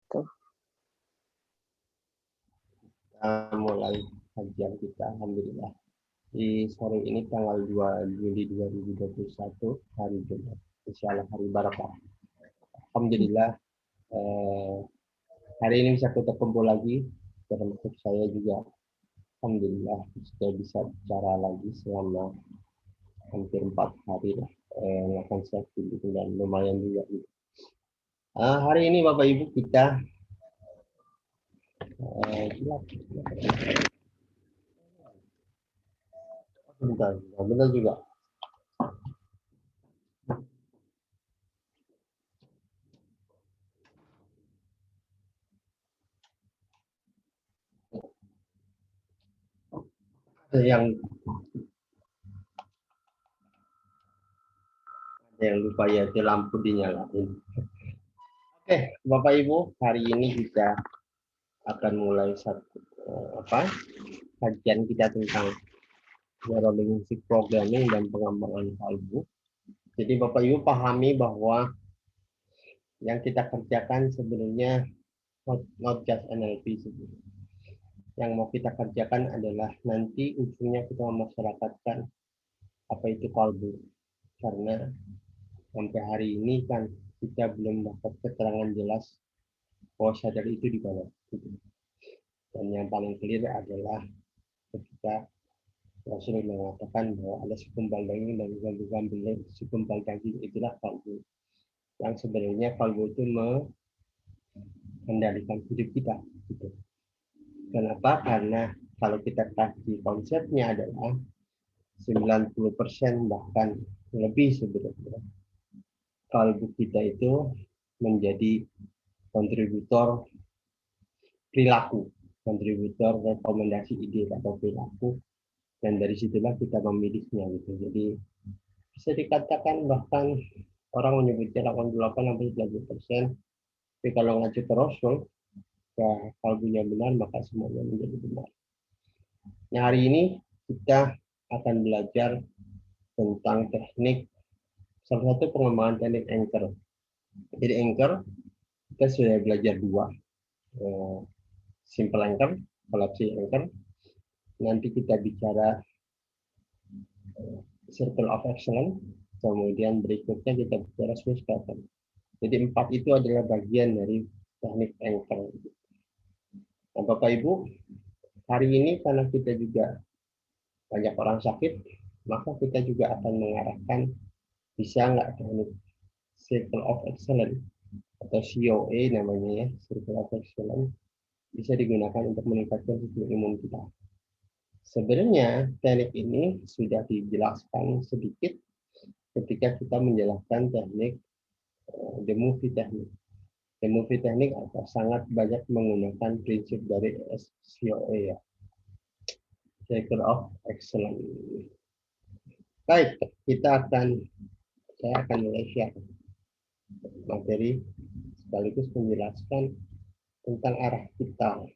Kita mulai kajian kita, alhamdulillah. Di sore ini tanggal 2 Juli 2021, hari Jumat. Insyaallah hari Barakah. Alhamdulillah, hari ini bisa kita kumpul lagi, termasuk saya juga. Alhamdulillah sudah bisa bicara lagi selama hampir 4 hari lah. Melakukan selfie gitu, dan lumayan juga. Hari ini Bapak Ibu kita bentar juga. Yang lupa ya, itu lampu dinyalain. Oke, Bapak Ibu, hari ini kita akan mulai kajian kita tentang neurolinguistic programming dan pengembangan kalbu. Jadi Bapak Ibu pahami bahwa yang kita kerjakan sebenarnya not just NLP sebenarnya. Yang mau kita kerjakan adalah nanti ujungnya kita memasyarakatkan apa itu kalbu. Karena sampai hari ini kan kita belum dapat keterangan jelas bahwa sadar itu di mana. Dan yang paling clear adalah ketika Rasulullah mengatakan bahwa ada segumpal daging dan segumpal daging itulah kalbu. Yang sebenarnya kalbu itu mengendalikan hidup kita. Gitu. Kenapa? Karena kalau kita kasih konsepnya adalah 90% bahkan lebih sebenarnya kalbu kita itu menjadi kontributor perilaku, kontributor rekomendasi ide atau perilaku, dan dari situlah kita memilihnya gitu. Jadi bisa dikatakan bahkan orang menyebutnya 88-90%, tapi kalau ngacu ke Rasul, ya kalbunya benar maka semuanya menjadi benar. Nah, hari ini kita akan belajar tentang teknik, salah satu pengembangan teknik anchor. Jadi anchor kita sudah belajar dua, simple anchor, collapsive anchor. Nanti kita bicara circle of excellence, kemudian berikutnya kita bicara Swiss pattern. Jadi 4 itu adalah bagian dari teknik anchor. Nah, Bapak Ibu, hari ini karena kita juga banyak orang sakit, maka kita juga akan mengarahkan bisa nggak teknik Circle of Excellence atau COE namanya ya, Circle of Excellence, bisa digunakan untuk meningkatkan sistem imun kita. Sebenarnya teknik ini sudah dijelaskan sedikit ketika kita menjelaskan teknik the movie technique. The movie technique sangat banyak menggunakan prinsip dari COE ya, Circle of Excellence. Baik, saya akan mulai share materi sekaligus menjelaskan tentang arah kita.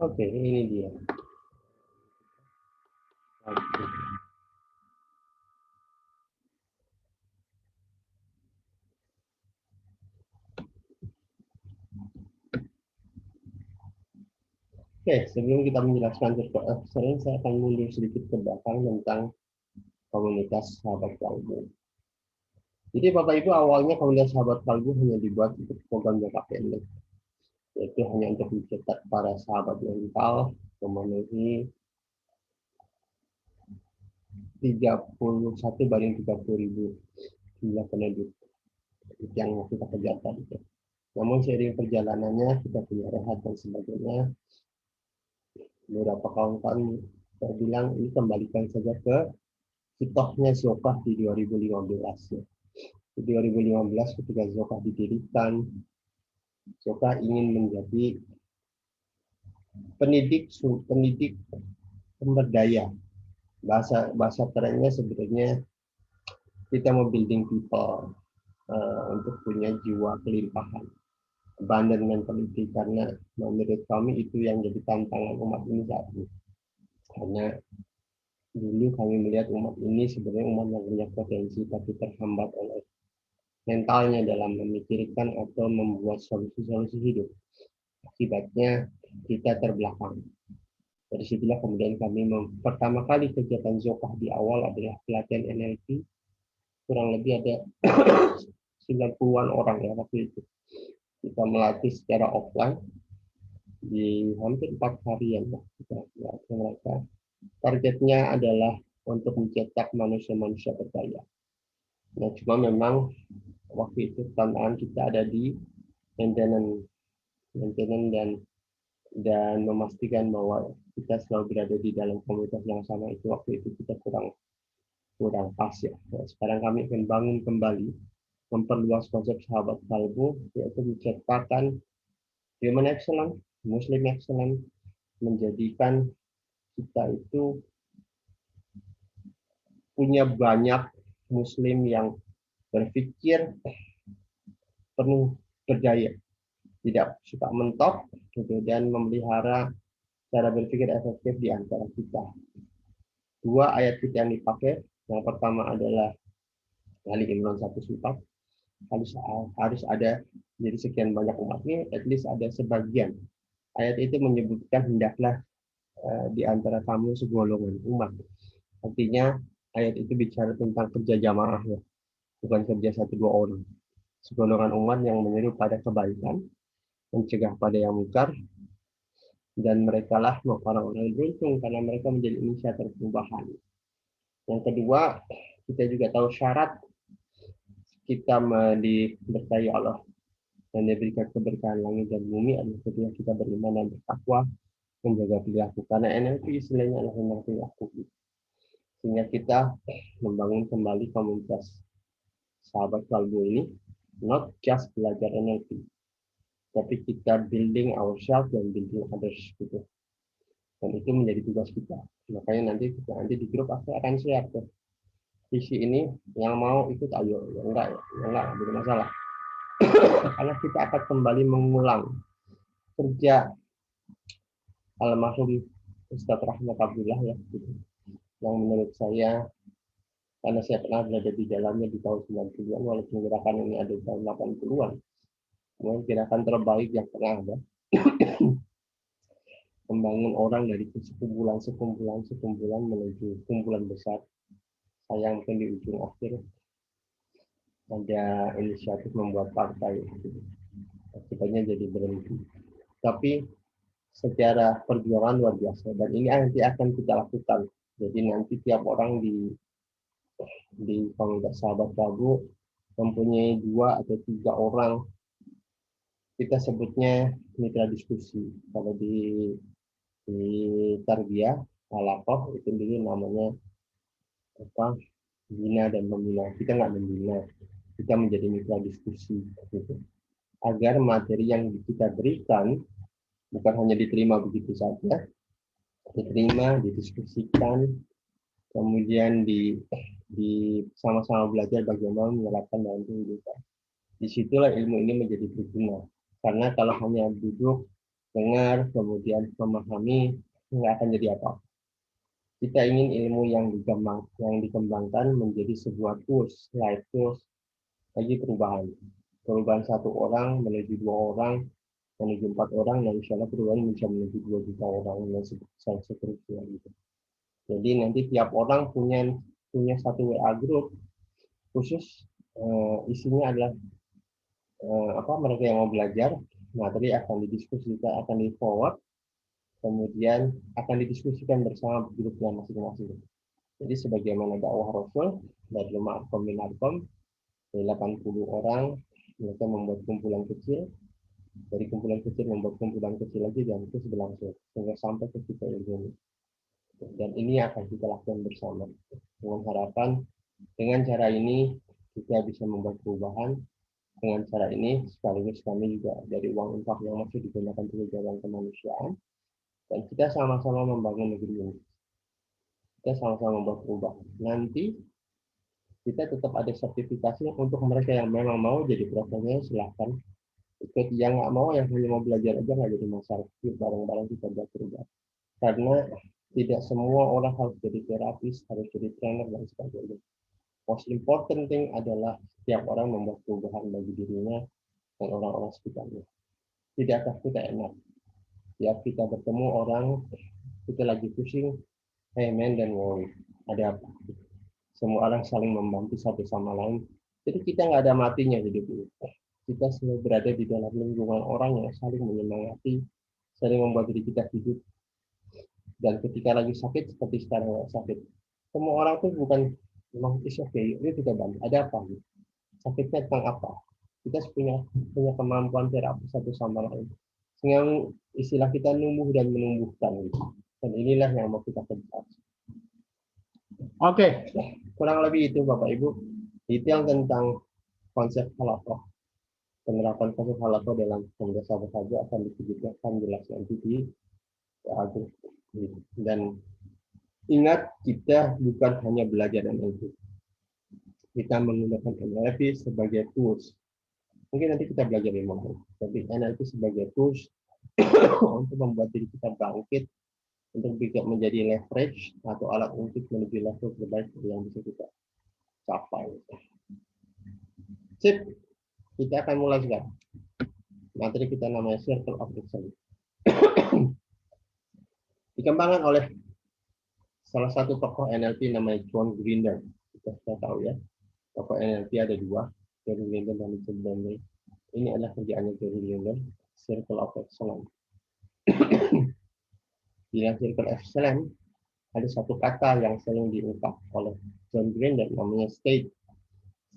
Oke, ini dia. Oke, sebelum kita menjelaskan Circle of Excellence, saya akan mundur sedikit ke belakang tentang komunitas sahabat kalbu. Jadi Bapak Ibu, awalnya komunitas sahabat kalbu hanya dibuat untuk program jangka pendek, yaitu hanya untuk mencetak para sahabat mental memenuhi 31/30.000 jumlah penduduk yang kita kerjakan. Namun seiring perjalanannya kita punya rehat dan sebagainya, beberapa kawan-kawan saya bilang ini kembalikan saja ke hitohnya Zokah di 2015. Di 2015 ketika Zokah didirikan, Zokah ingin menjadi pendidik pemberdaya. Bahasa kerennya sebenarnya kita mau building people untuk punya jiwa kelimpahan, abundant mentality, karena menurut kami itu yang jadi tantangan umat ini saat ini. Karena dulu kami melihat umat ini sebenarnya umat yang punya potensi tapi terhambat oleh mentalnya dalam memikirkan atau membuat solusi-solusi hidup. Akibatnya kita terbelakang. Dari situlah kemudian kami pertama kali kegiatan Zokah di awal adalah pelatihan NLP, kurang lebih ada 90-an orang ya waktu itu. Kita melatih secara offline di hampir 4 harian ya. Kita melatih mereka. Targetnya adalah untuk mencetak manusia-manusia berdaya. Nah, cuma memang waktu itu tantangan kita ada di maintenance dan memastikan bahwa kita selalu berada di dalam komunitas yang sama. Itu waktu itu kita kurang pas ya. Nah, sekarang kami akan bangun kembali, memperluas konsep sahabat kalbu, yaitu menciptakan human excellence, Muslim excellence, menjadikan kita itu punya banyak Muslim yang berpikir penuh berdaya, tidak suka mentok, gitu, dan memelihara cara berpikir efektif di antara kita. Dua ayat kita yang dipakai, yang pertama adalah Ali Imran 1:4, harus ada, jadi sekian banyak umat ini, at least ada sebagian. Ayat itu menyebutkan hendaklah di antara kamu segolongan umat. Artinya ayat itu bicara tentang kerja jamaah ya, bukan kerja 1-2 orang. Segolongan umat yang menyeru pada kebaikan, mencegah pada yang mungkar, dan mereka lah orang-orang yang beruntung karena mereka menjadi inisiator perubahan. Yang kedua, kita juga tahu syarat kita diberkahi Allah dan diberikan keberkahan langit dan bumi adalah ketika kita beriman dan bertakwa, menjaga perilaku. Karena NLP istilahnya adalah menjaga perilaku. Sehingga kita membangun kembali komunitas sahabat kalbu ini, not just belajar NLP, tapi kita building ourselves dan building others gitu. Dan itu menjadi tugas kita. Makanya nanti di grup aku akan share tuh visi ini, yang mau ikut ayo, ya enggak ada masalah. Karena kita akan kembali mengulang kerja almarhum Ustadz Rahmat Abdullah ya, gitu. Yang menurut saya, karena saya pernah berada di dalamnya di tahun 90-an, walaupun gerakan ini ada di tahun 80-an, gerakan terbaik yang pernah ada, membangun orang dari sekumpulan menuju kumpulan besar. Sayang mungkin di ujung akhir ada inisiatif membuat partai, akibatnya jadi berhenti. Tapi secara perjuangan luar biasa, dan ini nanti akan kita lakukan. Jadi nanti tiap orang di komunitas sahabat kalbu mempunyai 2 atau 3 orang, kita sebutnya mitra diskusi. Kalau di Tarbiyah Alakoh itu dulu namanya apa, bina dan membina. Kita nggak membina, kita menjadi mitra diskusi gitu. Agar materi yang kita berikan bukan hanya diterima begitu saja, diterima, didiskusikan, kemudian di sama-sama belajar bagaimana menerapkan dalam kehidupan. Disitulah ilmu ini menjadi berguna. Karena kalau hanya duduk, dengar, kemudian memahami, nggak akan jadi apa. Kita ingin ilmu yang dikembangkan menjadi sebuah tools, life tools bagi perubahan. Perubahan 1 orang menuju 2 orang, menuju 4 orang, dan insya Allah perubahan bisa menuju 2 juta orang, dan seterusnya gitu. Jadi nanti tiap orang punya satu WA group khusus, isinya adalah mereka yang mau belajar, materi akan didiskusikan, akan di forward, kemudian akan didiskusikan bersama grupnya masing-masing. Jadi sebagaimana dakwah Rasul dari Ma'arkom bin Arkom, 80 orang, mereka membuat kumpulan kecil, dari kumpulan kecil membuat kumpulan kecil lagi, dan itu berlangsung sehingga sampai ke kita ilmu. Dan ini akan kita lakukan bersama dengan harapan dengan cara ini kita bisa membuat perubahan Dengan cara ini, sekaligus kami juga dari uang infak yang masih digunakan untuk kegiatan kemanusiaan, dan kita sama-sama membangun negeri ini. Kita sama-sama membuat perubahan. Nanti kita tetap ada sertifikasi untuk mereka yang memang mau jadi profesional, silahkan ikut. Yang nggak mau, yang hanya mau belajar aja, nggak jadi masalah. Yuk bareng-bareng kita buat perubahan. Karena tidak semua orang harus jadi terapis, harus jadi trainer, dan sebagainya. Most important thing adalah setiap orang membuat perubahan bagi dirinya dan orang-orang sekitarnya. Tidakkah kita enak? Tiap kita bertemu orang, kita lagi pusing, hey man, dan worry. Ada apa? Semua orang saling membantu satu sama lain. Jadi kita nggak ada matinya hidup ini. Kita selalu berada di dalam lingkungan orang yang saling menyemangati, saling membuat diri kita hidup. Dan ketika lagi sakit, seperti sekarang nggak sakit, semua orang tuh bukan memang is okay, ini kita bantu. Ada apa? Sakitnya tentang apa? Kita punya kemampuan terapi satu sama lain. Sehingga istilah kita numbuh dan menumbuhkan. Gitu. Dan inilah yang mau kita kejar. Oke, kurang lebih itu Bapak Ibu. Detail tentang konsep halakoh. Penerapan konsep halakoh dalam Komunitas Sahabat akan dipikirkan jelas nanti di dan ingat, kita bukan hanya belajar NLP. Kita menggunakan NLP sebagai tools. Mungkin nanti kita belajar di mana. Tapi NLP sebagai tools untuk membuat diri kita bangkit, untuk bisa menjadi leverage atau alat untuk menuju level terbaik yang bisa kita capai. Sip, kita akan mulai sekarang. Materi kita namanya Circle of Excellence. Dikembangkan oleh salah satu tokoh NLP namanya John Grinder. Kita sudah tahu ya, tokoh NLP ada dua, John Grinder dan Richard Bandler. Ini adalah kerjaannya John Grinder, Circle of Excellence. Di dalam Circle of Excellence ada satu kata yang sering diungkap oleh John Grinder, namanya state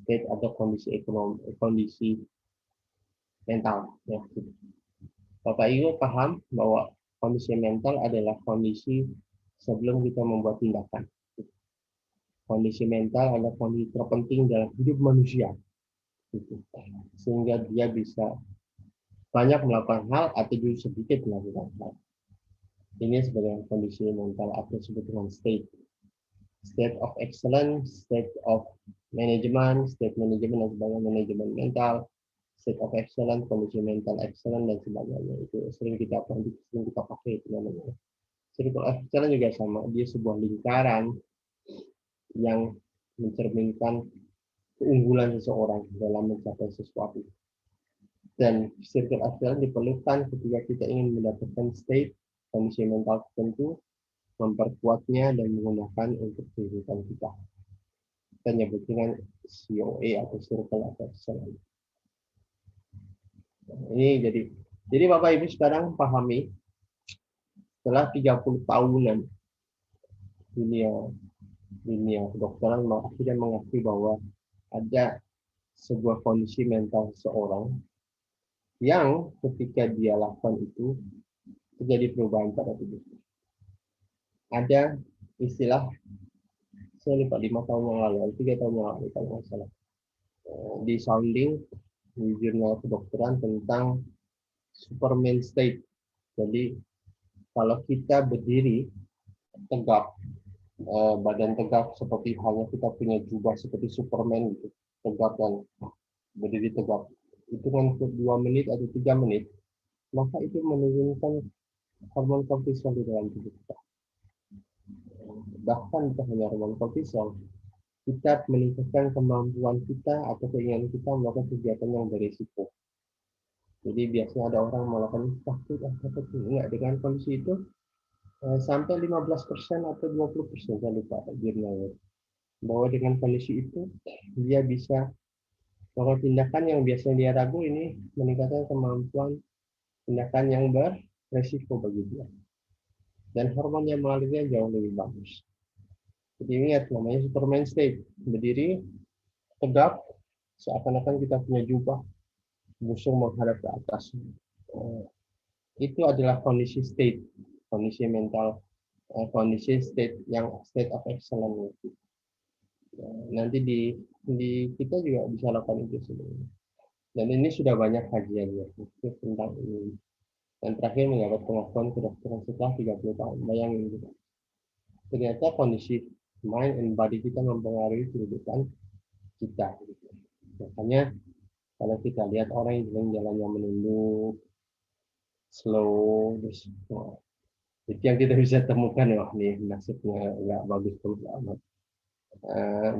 atau kondisi ekonomi, kondisi mental. Ya. Bapak Ibu paham bahwa kondisi mental adalah kondisi sebelum kita membuat tindakan. Kondisi mental adalah kondisi terpenting dalam hidup manusia. Sehingga dia bisa banyak melakukan hal atau juga sedikit melakukan hal. Ini sebagai kondisi mental atau disebut dengan state. State of excellence, state of management, state management dan sebagainya, manajemen mental, state of excellence, kondisi mental excellent dan sebagainya. Itu sering kita pakai itu namanya. Circle of excellence juga sama, dia sebuah lingkaran yang mencerminkan keunggulan seseorang dalam mencapai sesuatu. Dan circle of excellence diperlukan ketika kita ingin mendapatkan state kondisi mental tertentu, memperkuatnya dan menggunakan untuk kehidupan kita. Kita nyebut dengan COA atau Circle of Excellence. Ini jadi Bapak Ibu sekarang pahami, setelah 30 tahunan dunia kedokteran akhirnya mengakui bahwa ada sebuah kondisi mental seseorang yang ketika dia lakukan itu terjadi perubahan pada tubuh. Ada istilah, saya lupa 5 tahun yang lalu, 3 tahun yang lalu kalau nggak salah, di sounding di jurnal kedokteran tentang Superman state. Jadi kalau kita berdiri tegak, badan tegak seperti halnya kita punya jubah seperti Superman gitu, tegak dan berdiri tegak, itu kan 2 menit atau 3 menit, maka itu menurunkan hormon kortisol di dalam tubuh kita. Bahkan bukan hanya hormon kortisol, kita meningkatkan kemampuan kita atau keinginan kita melakukan kegiatan yang berisiko. Jadi biasanya ada orang melakukan takut enggak, dengan kondisi itu sampai 15% atau 20%, saya lupa jurnalnya, bahwa dengan kondisi itu dia bisa melakukan tindakan yang biasanya dia ragu, ini meningkatkan kemampuan tindakan yang beresiko bagi dia. Dan hormon yang mengalirnya jauh lebih bagus. Jadi ingat, namanya Superman state, berdiri tegak seakan-akan kita punya jubah, busung menghadap ke atas. Itu adalah kondisi state, kondisi mental, kondisi state yang state of excellence. Nanti di kita juga bisa lakukan itu sebenarnya. Dan ini sudah banyak kajiannya tentang ini. Dan terakhir mendapat pengakuan kedokteran setelah 30 tahun. Bayangin gitu. Ternyata kondisi mind and body kita mempengaruhi kehidupan kita. Gitu. Makanya kalau kita lihat orang yang jalannya menunduk, slow, terus itu yang kita bisa temukan, wah nih nasibnya nggak bagus terus amat.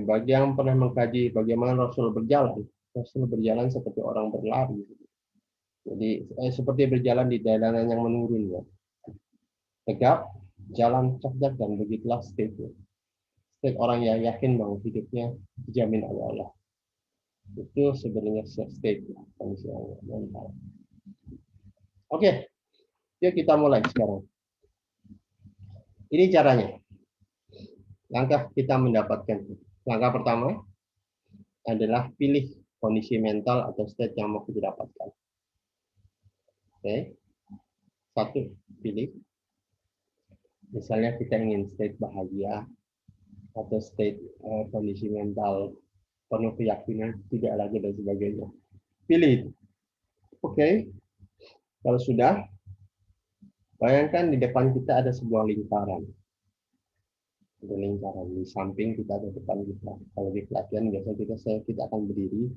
Bagi yang pernah mengkaji bagaimana Rasul berjalan seperti orang berlari. Jadi seperti berjalan di jalanan yang menurun ya. Tegap, jalan cerdas dan begitulah state. State orang yang yakin bahwa hidupnya dijamin oleh Allah. Itu sebenarnya state kondisi yang mental. Oke, yuk kita mulai sekarang. Ini caranya. Langkah kita mendapatkan. Langkah pertama adalah pilih kondisi mental atau state yang mau kita dapatkan. Oke. Satu, pilih. Misalnya kita ingin state bahagia atau state kondisi mental penuh keyakinan, tidak lagi dan sebagainya. Pilih. Oke. Kalau sudah, bayangkan di depan kita ada sebuah lingkaran. Ada lingkaran di samping kita atau depan kita. Kalau di pelatihan biasanya kita akan berdiri,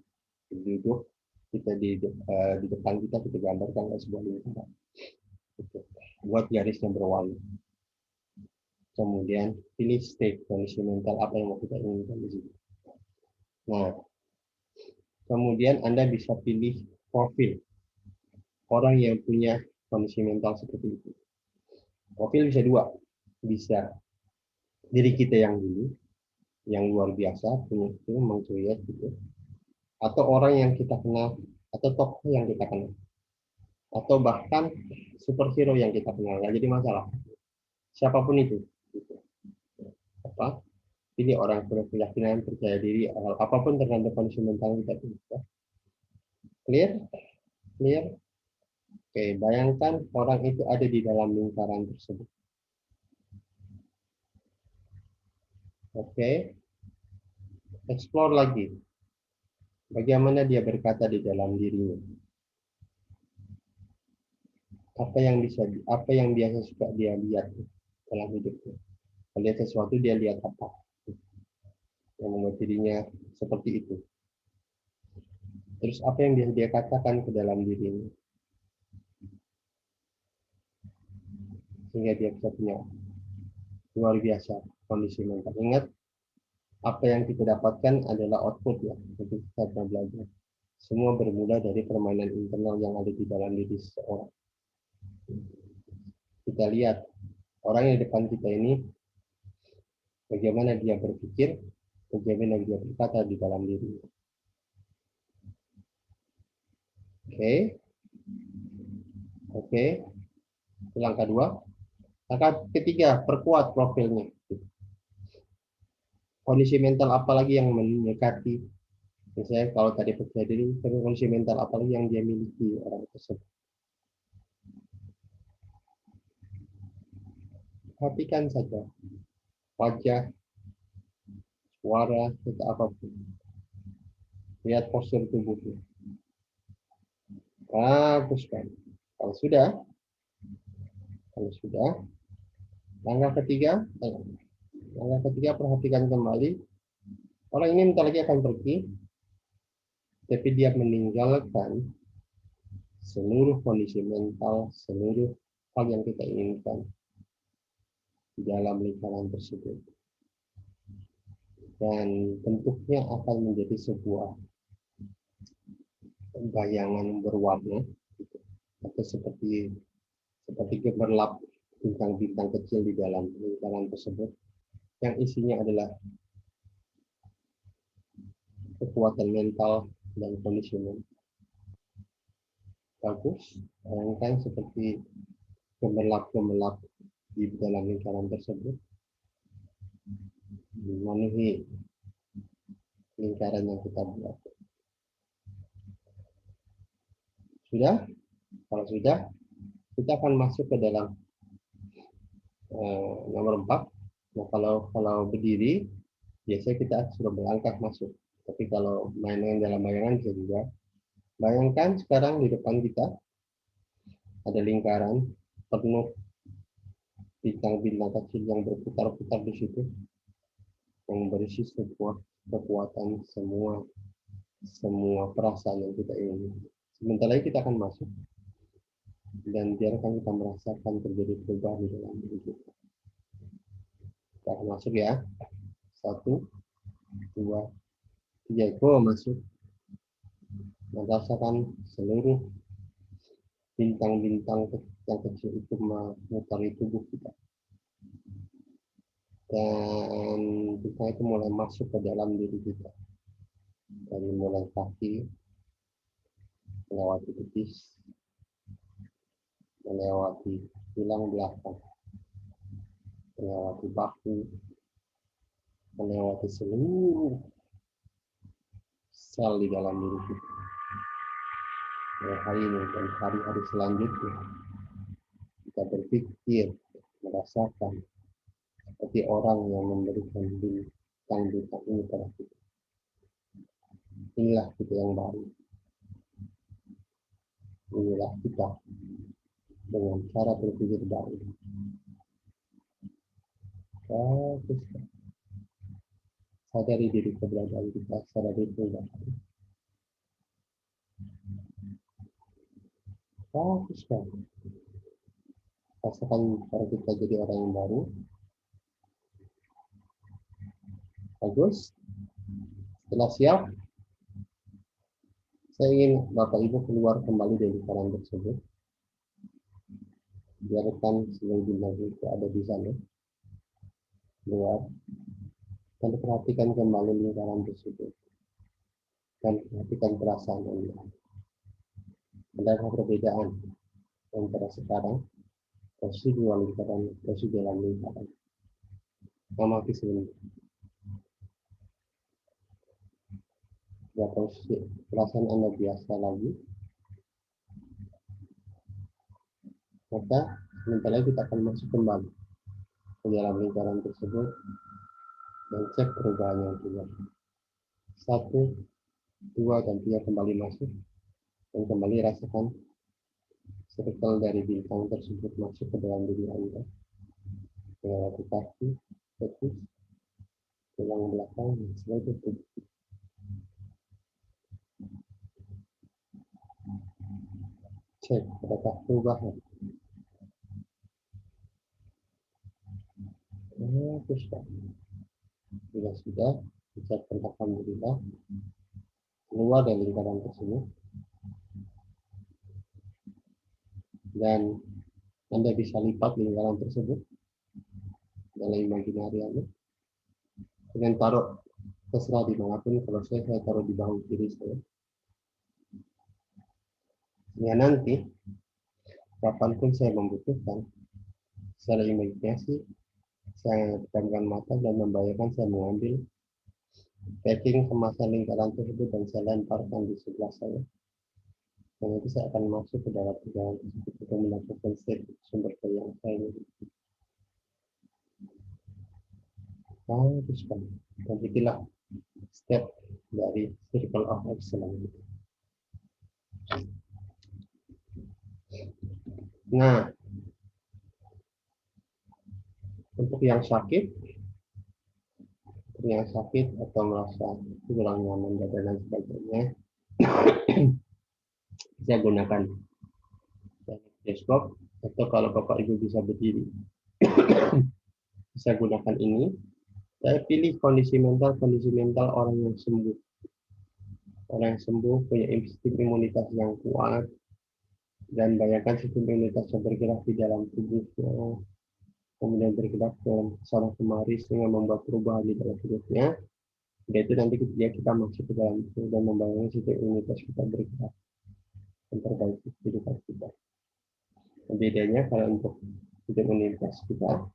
duduk, kita di depan kita gambarkan sebuah lingkaran. Buat garisnya berwarna. Kemudian pilih state kondisi mental apa yang mau kita inginkan di sini. Nah, kemudian Anda bisa pilih profil orang yang punya kondisi mental seperti itu. Profil bisa dua, bisa diri kita yang dulu, yang luar biasa, punya itu, mengkreat gitu, atau orang yang kita kenal, atau tokoh yang kita kenal, atau bahkan superhero yang kita kenal. Nggak jadi masalah, siapapun itu. Gitu. Apa? Pilih orang punya keyakinan, percaya diri, apapun tergantung kondisi mental kita itu. Clear? Clear? Oke, bayangkan orang itu ada di dalam lingkaran tersebut. Oke, explore lagi. Bagaimana dia berkata di dalam dirinya? Apa yang biasa suka dia lihat dalam hidupnya? Kalau lihat sesuatu dia lihat apa? Yang membuat dirinya seperti itu. Terus apa yang biasa dia katakan ke dalam dirinya? Sehingga dia bisa punya luar biasa kondisi mental. Ingat, apa yang kita dapatkan adalah output ya, untuk kita belajar. Semua bermula dari permainan internal yang ada di dalam diri seseorang. Kita lihat orang yang di depan kita ini, bagaimana dia berpikir, bagaimana dia berkata di dalam diri. Oke. Langkah 2. Langkah ketiga, perkuat profilnya. Kondisi mental apalagi yang mendekati, misalnya kalau tadi percaya diri, kondisi mental apalagi yang dia miliki orang tersebut. Perhatikan saja wajah, suara, atau apapun. Lihat postur tubuhnya. Bagus kan? Kalau sudah, langkah ketiga perhatikan kembali. Orang ini bentar lagi akan pergi, tapi dia meninggalkan seluruh kondisi mental, seluruh hal yang kita inginkan di dalam lingkaran tersebut. Dan bentuknya akan menjadi sebuah bayangan berwarna, atau seperti gemerlap bintang-bintang kecil di dalam lingkaran tersebut, yang isinya adalah kekuatan mental dan kondisi mental. Bagus, bayangkan seperti gemerlap-gemerlap di dalam lingkaran tersebut, memenuhi lingkaran yang kita buat. Sudah? Kalau sudah, kita akan masuk ke dalam nomor 4. Nah, kalau berdiri, biasanya kita sudah berlangkah masuk. Tapi kalau main dalam bayangan bisa juga. Bayangkan sekarang di depan kita ada lingkaran penuh bintang-bintang kecil yang berputar-putar di situ, yang berisi sebuah kekuatan, semua perasaan yang kita ingin. Sebentar lagi kita akan masuk dan biarkan kita merasakan terjadi perubahan di dalam diri kita. Kita akan masuk ya. 1, 2, 3, go masuk. Merasakan seluruh bintang-bintang yang kecil itu memutari tubuh kita. Dan bintang itu mulai masuk ke dalam diri kita. Dari mulai kaki, melewati betis, melewati tulang belakang, melewati bahu, melewati seluruh sel di dalam diri kita. Hari ini dan hari-hari selanjutnya kita berpikir, merasakan seperti orang yang memberikan bintang-bintang ini pada kita. Inilah kita yang baru. Inilah kita dengan cara berpikir baru. Bagus. Sadari diri keberadaan kita, sadari perubahan. Bagus sekali. Rasakan cara kita jadi orang yang baru. Bagus. Setelah siap, saya ingin Bapak Ibu keluar kembali dari lingkaran tersebut. Biarkan seluruh bintang itu ada di sana. Keluar. Dan perhatikan kembali lingkaran tersebut. Dan perhatikan perasaan Anda. Adakah perbedaan antara sekarang, posisi dua lingkaran, posisi dalam lingkaran? Amati sebentar. Ya, posisi perasaan Anda biasa lagi. Maka sebentar lagi kita akan masuk kembali ke dalam lingkaran tersebut dan cek perubahan yang terjadi. 1, 2, dan 3 kembali masuk dan kembali rasakan circle dari bintang tersebut masuk ke dalam diri Anda. Melewati kaki, betis, tulang belakang, dan seluruh tubuh. Cek adakah perubahan. Bagus sekali. Bila sudah, ucapkan alhamdulillah. Keluar dari lingkaran tersebut. Dan Anda bisa lipat lingkaran tersebut dalam imajinari Anda. Dengan taruh terserah dimanapun, kalau saya taruh di bahu kiri saya. Ya nanti, kapanpun saya membutuhkan, secara imajinasi, saya pejamkan mata dan membayangkan saya mengambil packing kemasan lingkaran tersebut dan saya lemparkan di sebelah saya. Dan nanti saya akan masuk ke dalam lingkaran tersebut untuk melakukan sumber daya yang saya miliki. Bagus sekali. Dan itulah step dari Circle of Excellence. Nah, untuk yang sakit atau merasa kurang nyaman dada dan sebagainya, saya gunakan desktop atau kalau Bapak Ibu bisa berdiri, bisa gunakan ini. Saya pilih kondisi mental orang yang sembuh. Orang yang sembuh punya sistem imunitas yang kuat dan bayangkan sistem imunitas yang bergerak di dalam tubuhnya, kemudian bergerak dalam sana kemari sehingga membuat perubahan di dalam hidupnya. Yaitu nanti kita masuk ke dalam itu dan membayangkan sistem imunitas kita bergerak memperbaiki kehidupan kita. Bedanya kalau untuk sistem imunitas kita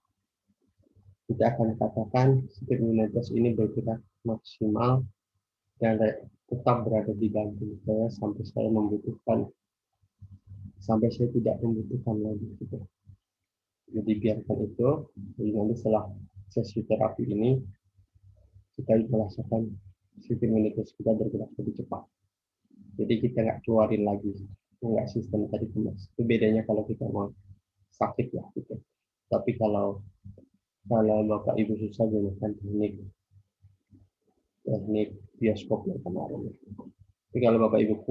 akan katakan sistem imunitas ini bergerak maksimal dan tetap berada di dalam tubuh saya sampai saya tidak membutuhkan lagi gitu. Jadi biarkan itu. Jadi nanti setelah sesi terapi ini kita merasakan sistem imunitas kita bergerak lebih cepat. Jadi kita nggak keluarin lagi, nggak sistem tadi kemas. Itu bedanya kalau kita mau sakit ya gitu. Tapi kalau Bapak Ibu susah gunakan teknik bioskop yang kemarin. Tapi kalau Bapak Ibu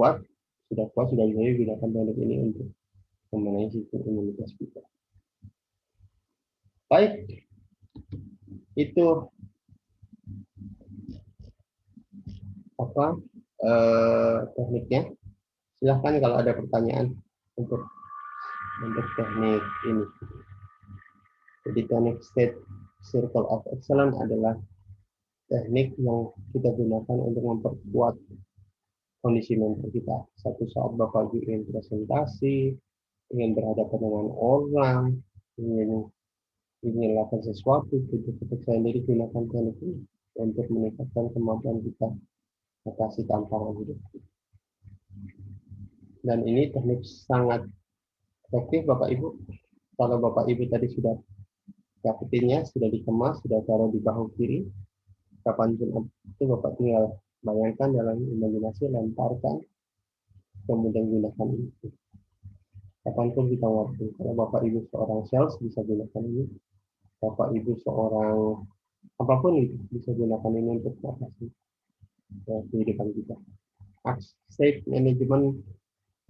sudah bisa gunakan teknik ini untuk memenuhi sistem imunitas kita. Baik, itu apa tekniknya. Silahkan kalau ada pertanyaan untuk teknik ini. Jadi teknik state circle of excellence adalah teknik yang kita gunakan untuk memperkuat kondisi mental kita. Satu saat Bapak ingin presentasi, ingin berhadapan dengan orang, ingin melakukan sesuatu, kita sendiri gunakan teknik ini untuk meningkatkan kemampuan kita mengatasi tantangan hidup. Dan ini teknik sangat efektif Bapak Ibu. Kalau Bapak Ibu tadi sudah dapetinnya, sudah dikemas, sudah taruh di bahu kiri, kapanpun itu Bapak tinggal bayangkan dalam imajinasi, lemparkan, kemudian gunakan itu. Kapanpun kita waktu. Kalau Bapak Ibu seorang sales bisa gunakan ini. Bapak Ibu seorang apapun itu bisa gunakan ini untuk mengatasi kehidupan kita. State management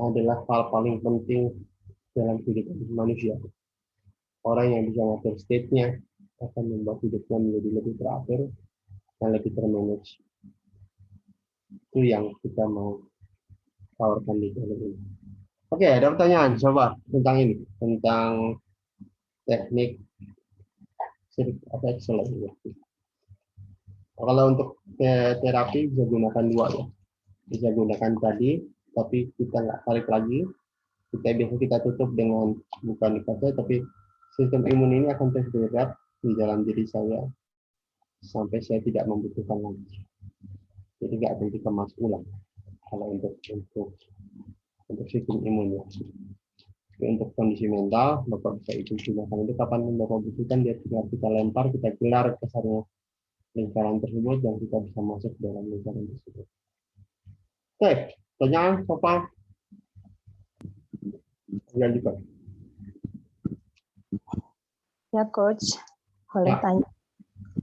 adalah hal paling penting dalam kehidupan manusia. Orang yang bisa ngatur state-nya akan membuat hidupnya menjadi lebih teratur dan lebih termanage. Itu yang kita mau tawarkan di dalam ini. Oke, ada pertanyaan coba tentang ini, tentang teknik excellence. Kalau untuk terapi bisa gunakan dua ya. Bisa gunakan tadi, tapi kita nggak tarik lagi. Kita tutup dengan bukan dikasih, tapi sistem imun ini akan terjerat di dalam diri saya sampai saya tidak membutuhkan lagi. Jadi nggak akan dikemas ulang. Kalau untuk sistem imun ya. Untuk kondisi mental, Bapak bisa gunakan itu kapan Bapak butuhkan, dia tinggal kita lempar, kita gelar ke sana lingkaran tersebut dan kita bisa masuk ke dalam lingkaran tersebut. Oke, pertanyaan Bapak? Lanjutkan. Ya, Coach. Boleh tanya?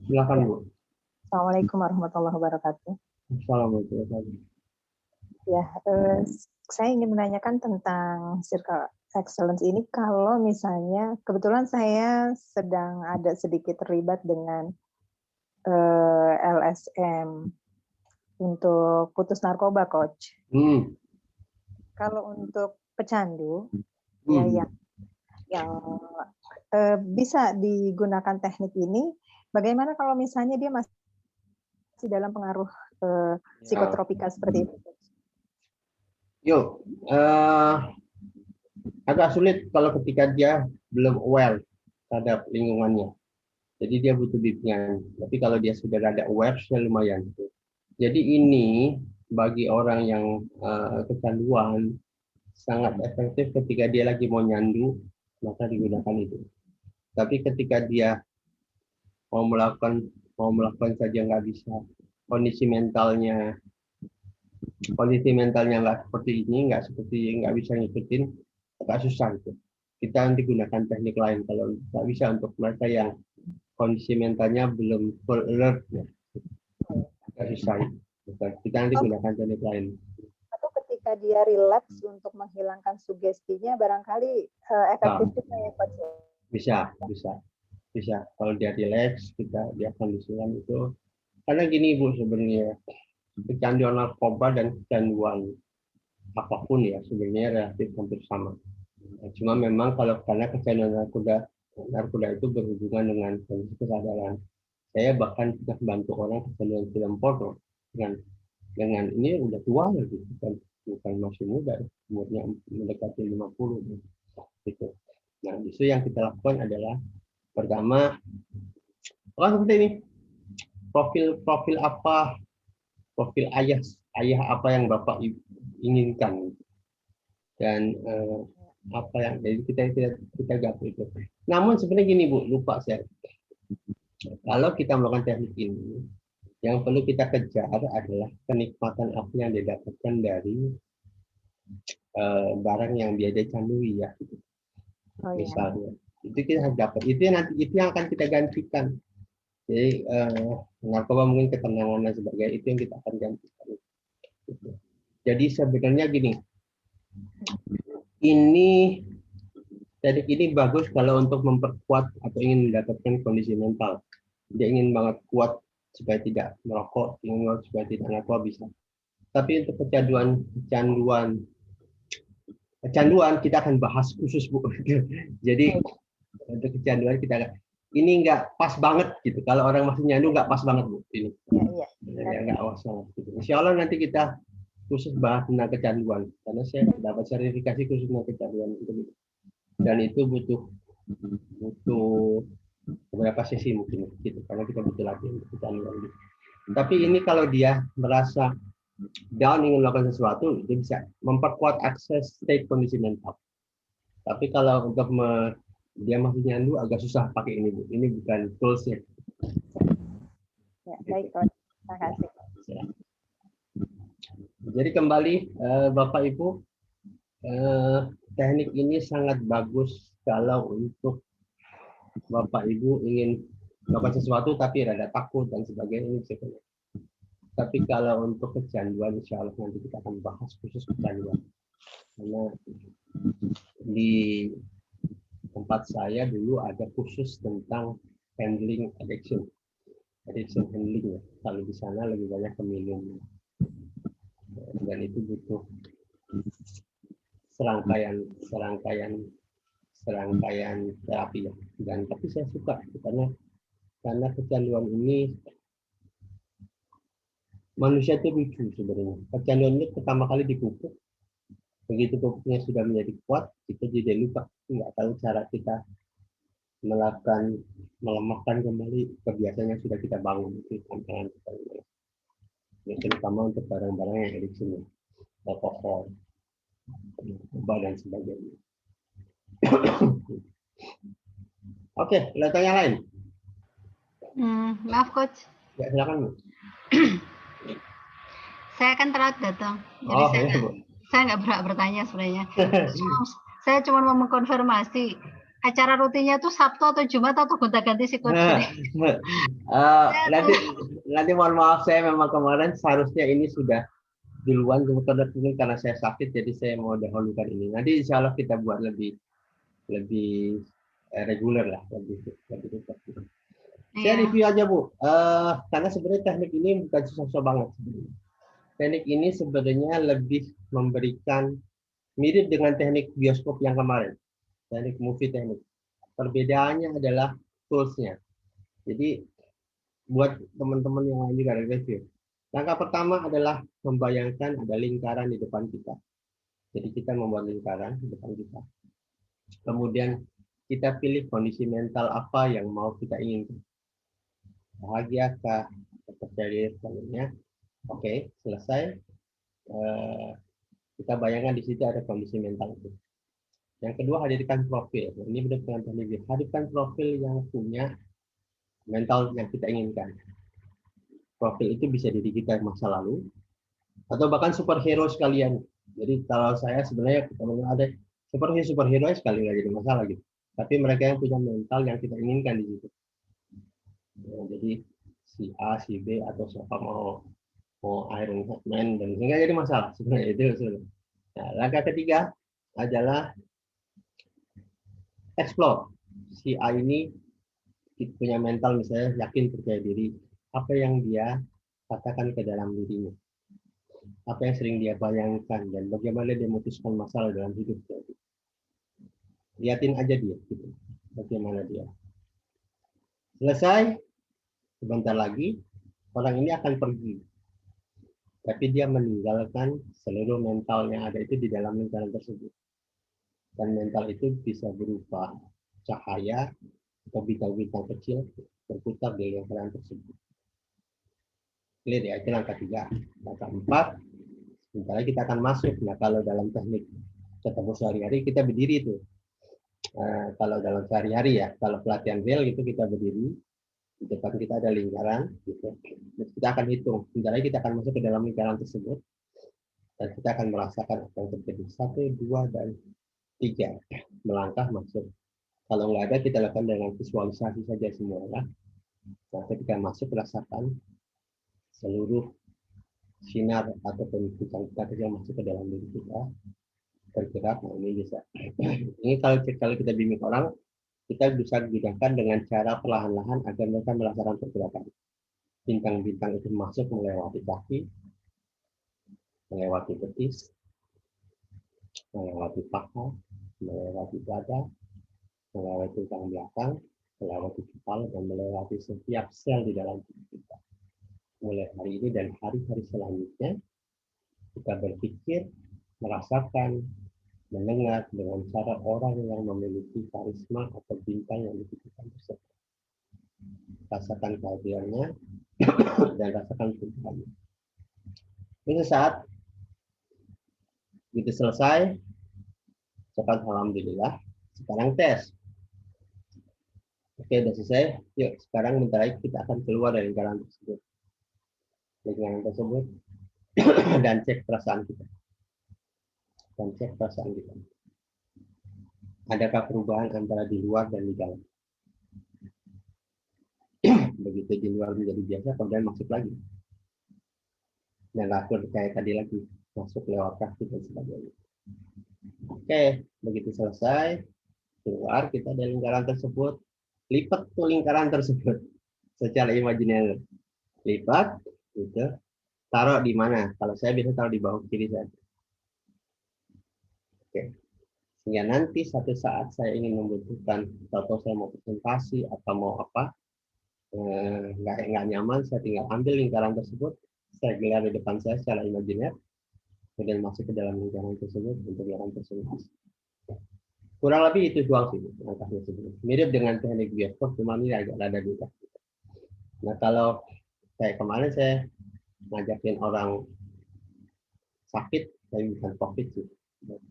Silakan, Bu. Assalamualaikum warahmatullahi wabarakatuh. Assalamualaikum. Ya, saya ingin menanyakan tentang circle excellence ini. Kalau misalnya, kebetulan saya sedang ada sedikit terlibat dengan LSM untuk putus narkoba, Coach. Kalau untuk pecandu, ya yang bisa digunakan teknik ini, bagaimana kalau misalnya dia masih dalam pengaruh psikotropika seperti itu? Agak sulit kalau ketika dia belum aware terhadap lingkungannya. Jadi dia butuh bimbingan. Tapi kalau dia sudah ada aware, lumayan. Jadi ini bagi orang yang kecanduan sangat efektif ketika dia lagi mau nyandu, maka digunakan itu. Tapi ketika dia mau melakukan saja nggak bisa, kondisi mentalnya nggak seperti ini, nggak bisa ngikutin, agak susah itu. Kita nanti gunakan teknik lain kalau nggak bisa untuk mereka yang kondisi mentalnya belum full alert, ya. Agak susah. Kita nanti gunakan teknik lain. Atau ketika dia relaks untuk menghilangkan sugestinya, barangkali efektif juga ya, Pak? Bisa. Kalau dia relax, dia kondisikan itu. Karena gini Bu, sebenarnya kecanduan narkoba dan kecanduan apapun ya sebenarnya relatif hampir sama. Cuma memang karena kecanduan narkoba itu berhubungan dengan kondisi kesadaran. Saya bahkan sudah bantu orang kecanduan film porno dengan ini udah tua lagi, bukan masih muda, umurnya mendekati 50 gitu. Nah, justru yang kita lakukan adalah pertama, seperti ini, profil apa, profil ayah apa yang Bapak inginkan, dan apa yang jadi kita gak itu. Namun sebenarnya gini Bu, lupa saya. Kalau kita melakukan teknik ini, yang perlu kita kejar adalah kenikmatan apa yang didapatkan dari barang yang dia candui ya, gitu. Oh iya. Misalnya itu kita harus dapat, itu yang nanti itu yang akan kita gantikan. Jadi narkoba mungkin ketenangan dan sebagainya, itu yang kita akan gantikan. Gitu. Jadi sebenarnya gini, ini teknik ini bagus kalau untuk memperkuat atau ingin mendapatkan kondisi mental. Dia ingin banget kuat supaya tidak merokok, ingin banget supaya tidak narkoba bisa. Tapi untuk kecanduan kita akan bahas khusus, Bu. Jadi untuk kecanduan kita ini nggak pas banget gitu. Kalau orang masih nyandu nggak pas banget, Bu. Ini. Iya. Nggak awas banget. Gitu. Insya Allah nanti kita khusus bahas tentang kecanduan karena saya dapat sertifikasi khusus tentang kecanduan itu. Dan itu butuh beberapa sesi mungkin gitu karena kita butuh latihan untuk kecanduan gitu. Tapi ini kalau dia merasa down ingin melakukan sesuatu, dia bisa memperkuat akses state kondisi mental. Tapi kalau untuk dia masih nyandu agak susah pakai ini, Bu. Ini bukan toolsnya. Ya, baik, Coach. Terima kasih. Jadi kembali Bapak Ibu, teknik ini sangat bagus kalau untuk Bapak Ibu ingin melakukan sesuatu tapi rada takut dan sebagainya, ini bisa. Tapi kalau untuk kecanduan, insya Allah nanti kita akan bahas khusus kecanduan. Karena di tempat saya dulu ada khusus tentang handling addiction handling. Kalau di sana lebih banyak peminum. Dan itu butuh serangkaian terapi ya. Dan tapi saya suka karena kecanduan ini manusia itu lucu sebenarnya. Kecanduan ini pertama kali dipupuk, begitu pupuknya sudah menjadi kuat, kita jadi lupa, nggak tahu cara kita melemahkan kembali kebiasaan yang sudah kita bangun. Itu tantangan kita. Ya, terutama untuk barang-barang yang addiction, alkohol, obat dan sebagainya. Oke, ada tanya lain? Maaf, Coach. Ya, silakan, Bu. Saya kan telat datang, jadi saya nggak berhak bertanya sebenarnya. Saya cuma mau mengkonfirmasi, acara rutinnya itu Sabtu atau Jumat atau gonta-ganti sih, Coach? Nanti mohon maaf, saya memang kemarin seharusnya ini sudah duluan, kebetulan karena saya sakit, jadi saya mau dahulukan ini. Nanti insya Allah kita buat lebih reguler lah, lebih cepat. Saya review aja, Bu. Karena sebenarnya teknik ini bukan susah-susah banget. Teknik ini sebenarnya lebih memberikan mirip dengan teknik bioskop yang kemarin, teknik movie teknik. Perbedaannya adalah tools-nya. Jadi buat teman-teman yang lain juga review. Langkah pertama adalah membayangkan ada lingkaran di depan kita. Jadi kita membuat lingkaran di depan kita. Kemudian kita pilih kondisi mental apa yang mau kita inginkan. Bahagiakah, percaya diri sebagainya. Oke, selesai. Kita bayangkan di situ ada kondisi mental itu. Yang kedua, hadirkan profil. Ini berdasarkan teknik. Hadirkan profil yang punya mental yang kita inginkan. Profil itu bisa diri kita masa lalu, atau bahkan superhero sekalian. Jadi kalau saya sebenarnya ada superhero sekali nggak jadi masalah gitu. Tapi mereka yang punya mental yang kita inginkan di situ. Ya, jadi si A, si B atau siapa mau Iron Man dan nggak jadi masalah sebenarnya itu. Nah, langkah ketiga adalah explore. Si A ini punya mental misalnya yakin percaya diri, apa yang dia katakan ke dalam dirinya, apa yang sering dia bayangkan dan bagaimana dia memutuskan masalah dalam hidup. Lihatin aja dia, gitu. Bagaimana dia. Selesai, sebentar lagi orang ini akan pergi. Tapi dia meninggalkan seluruh mental yang ada itu di dalam lingkaran tersebut. Dan mental itu bisa berupa cahaya atau bintang-bintang kecil berputar di lingkaran tersebut. Clear ya, itu langkah 3. Langkah 4, sebentar lagi kita akan masuk. Nah, kalau dalam teknik ketemu sehari-hari, kita berdiri tuh. Kalau dalam sehari-hari ya, kalau pelatihan real gitu kita berdiri. Di depan kita ada lingkaran, gitu. Kita akan hitung. Sebentar lagi kita akan masuk ke dalam lingkaran tersebut. Dan kita akan merasakan apa yang terjadi. 1, 2, dan 3. Melangkah masuk. Kalau nggak ada, kita lakukan dengan visualisasi saja semua. Ya. Nah, ketika masuk, rasakan seluruh sinar ataupun bintang-bintang yang masuk ke dalam diri kita bergerak. Nah, ini bisa. Ini kalau kita bimbing orang, kita bisa gunakan dengan cara perlahan-lahan agar mereka merasakan pergerakan. Bintang-bintang itu masuk melewati kaki, melewati betis, melewati paha, melewati dada, melewati tulang belakang, melewati kepala, dan melewati setiap sel di dalam tubuh kita. Mulai hari ini dan hari-hari selanjutnya, kita berpikir, merasakan, mendengar dengan cara orang yang memiliki karisma atau bintang yang dititipkan tersebut. Rasakan kehadirannya dan rasakan perubahannya. Ini saat begitu selesai, cepat alhamdulillah. Sekarang tes. Oke, udah selesai. Yuk, sekarang bentar lagi kita akan keluar dari lingkaran tersebut. Lingkaran tersebut dan cek perasaan kita. Dan cek perasaan kita. Adakah perubahan antara di luar dan di dalam? Begitu di luar menjadi biasa, kemudian masuk lagi. Dan atur kayak tadi lagi, masuk lewat kaki dan sebagainya. Oke, begitu selesai, keluar kita dari lingkaran tersebut, lipat tuh lingkaran tersebut secara imajiner. Lipat, gitu. Taruh di mana? Kalau saya bisa taruh di bahu kiri saja. Oke. Sehingga nanti satu saat saya ingin membutuhkan, atau saya mau presentasi atau mau apa, nggak nyaman, saya tinggal ambil lingkaran tersebut, saya gelar di depan saya secara imajiner, kemudian masuk ke dalam lingkaran tersebut untuk melakukan presentasi. Kurang lebih itu doang sih langkahnya sebenarnya. Mirip dengan teknik bioskop, cuma ini agak ada beda. Nah kalau kayak kemarin saya ngajakin orang sakit, saya bukan COVID sih.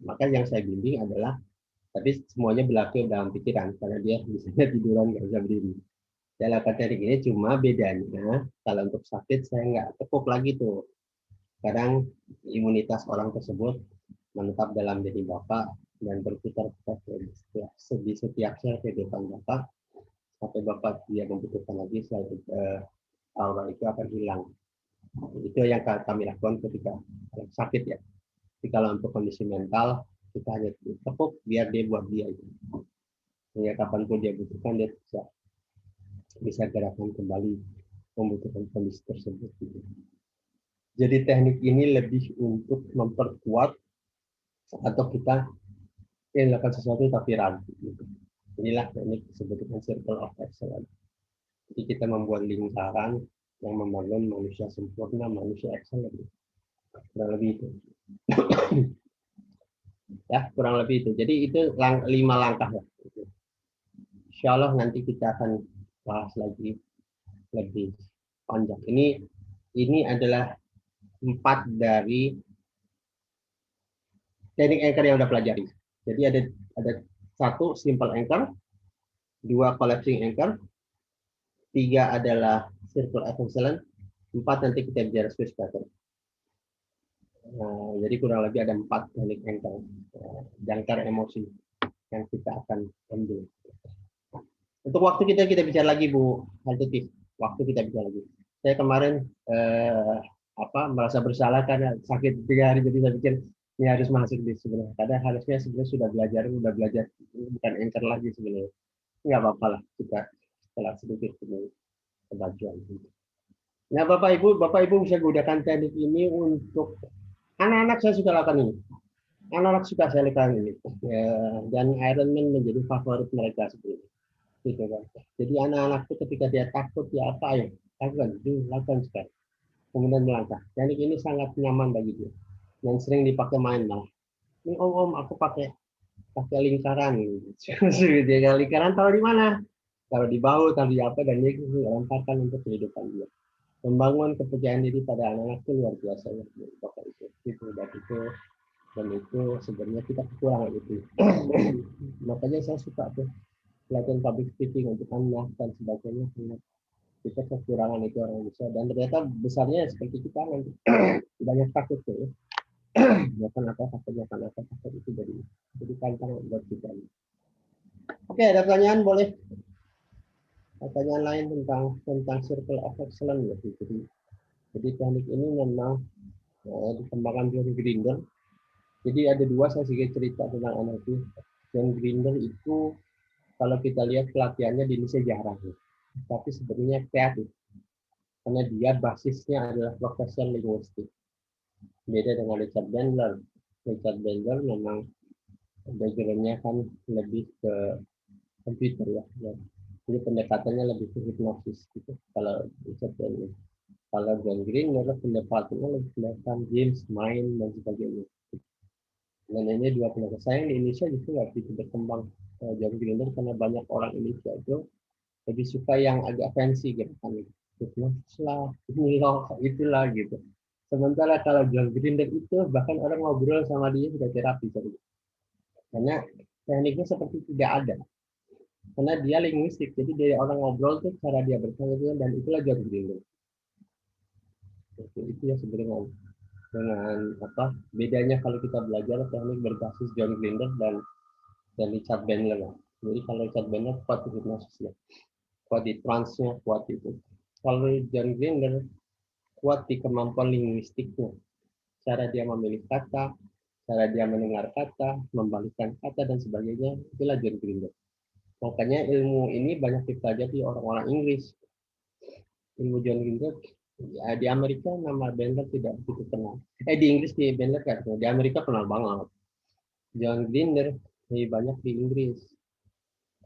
Maka yang saya bimbing adalah, tapi semuanya berlaku dalam pikiran, karena dia misalnya tiduran nggak bisa berdiri. Saya lakukan teknik ini, cuma bedanya kalau untuk sakit saya nggak tepuk lagi tuh. Kadang imunitas orang tersebut menetap dalam diri Bapak dan berputar-putar di setiap sel kehidupan Bapak, sampai Bapak dia membutuhkan lagi, aura itu akan hilang. Itu yang kami lakukan ketika sakit ya. Tapi kalau untuk kondisi mental, kita hanya tepuk biar dia buat dia itu. Sehingga kapanpun dia butuhkan, dia bisa gerakan kembali membutuhkan kondisi tersebut. Jadi teknik ini lebih untuk memperkuat atau kita ingin melakukan sesuatu tapi ragu. Inilah teknik disebutkan circle of excellence. Jadi kita membuat lingkaran yang membangun manusia sempurna, manusia excellent. Kurang lebih itu. Ya, kurang lebih itu. Jadi itu 5 langkah ya. Insya Allah nanti kita akan bahas lagi lebih panjang. Ini adalah 4 dari teknik anchor yang udah pelajari. Jadi ada 1 simple anchor, 2 collapsing anchor, 3 adalah circle of excellence, 4 nanti kita bicara switch pattern. Jadi kurang lebih ada 4 teknik anchor, jangkar emosi yang kita akan ambil. Untuk waktu kita bicara lagi Bu Haltuti, waktu kita bicara lagi. Saya kemarin merasa bersalah karena sakit 3 hari, jadi saya pikir ini harus masuk di sebenarnya. Karena harusnya sebenarnya sudah belajar bukan anchor lagi sebenarnya. Nggak apa-apa lah, kita setelah sedikit kebajuan. Nah Bapak Ibu bisa gunakan teknik ini untuk anak-anak. Saya suka lakukan ini. Anak-anak suka saya lakukan ini. Dan Ironman menjadi favorit mereka sebenarnya. Gitu kan. Jadi anak-anak itu ketika dia takut ya apa ya lakukan sekali. Kemudian melangkah. Teknik ini sangat nyaman bagi dia. Dan sering dipakai main malah. Ini om aku pakai lingkaran. Dia lingkaran taruh di mana? Taruh di bahu, taruh di apa, dan dia lemparkan untuk kehidupan dia. Membangun kepercayaan diri pada anak-anak itu luar biasa ya. Bapak dan itu sebenarnya kita kekurangan itu. Makanya saya suka tuh pelatihan public speaking untuk anak dan sebagainya. Kita kekurangan itu orang Indonesia, dan ternyata besarnya seperti kita nanti banyak takut tuh. makan apa itu jadi tantangan buat kita. Oke, ada pertanyaan boleh? Pertanyaan lain tentang circle of excellence ya. Jadi teknik ini memang dikembangkan John Grinder. Jadi ada dua, saya sedikit cerita tentang NLP. John Grinder itu kalau kita lihat pelatihannya di Indonesia jarang, tapi sebenarnya kreatif karena dia basisnya adalah profesor linguistik. Beda dengan Richard Bandler. Richard Bandler memang background-nya kan lebih ke komputer ya. Jadi pendekatannya lebih ke hipnosis gitu. Kalau Richard Bandler. Kalau John Grinder pendekatannya lebih pendekatan games, main dan sebagainya. Dan ini dua pendekatan. Sayang di Indonesia justru nggak begitu berkembang John Grinder karena banyak orang Indonesia itu lebih suka yang agak fancy gitu kan. Hipnosis lah, inilah, itulah gitu. Sementara kalau John Grinder itu bahkan orang ngobrol sama dia sudah terapi. Karena tekniknya seperti tidak ada. Karena dia linguistik, jadi dari orang ngobrol tuh cara dia bertanya dan itulah John Grinder. Itu ya sebenarnya dengan apa bedanya kalau kita belajar teknik berbasis John Grinder dan Richard Bandler. Jadi kalau Richard Bandler kuat di hipnosisnya, kuat di trance-nya, kuat itu. Kalau John Grinder kuat di kemampuan linguistiknya, cara dia memilih kata, cara dia mendengar kata, membalikkan kata dan sebagainya, itulah John Grinder. Makanya ilmu ini banyak dipelajari orang-orang Inggris. Ilmu John Grinder ya, di Amerika nama Bandler tidak begitu kenal. Di Inggris di Bandler kan, di Amerika kenal banget. John Grinder lebih banyak di Inggris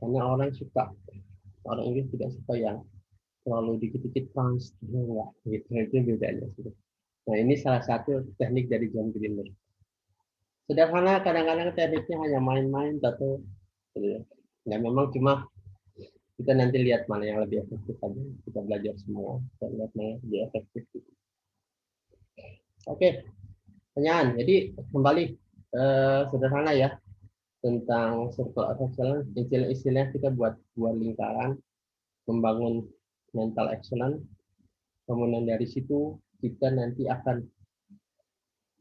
karena orang Inggris tidak suka yang terlalu dikit-dikit trans, enggak gitu, itu bedanya. Nah ini salah satu teknik dari John Grinder. Sederhana, kadang-kadang tekniknya hanya main-main atau ya memang cuma kita nanti lihat mana yang lebih efektif aja. Kita belajar semua, kita lihat mana yang lebih efektif. Oke, pertanyaan. Jadi kembali sederhana ya tentang circle of excellence. Istilah kita buat lingkaran, membangun mental excellence. Kemudian dari situ kita nanti akan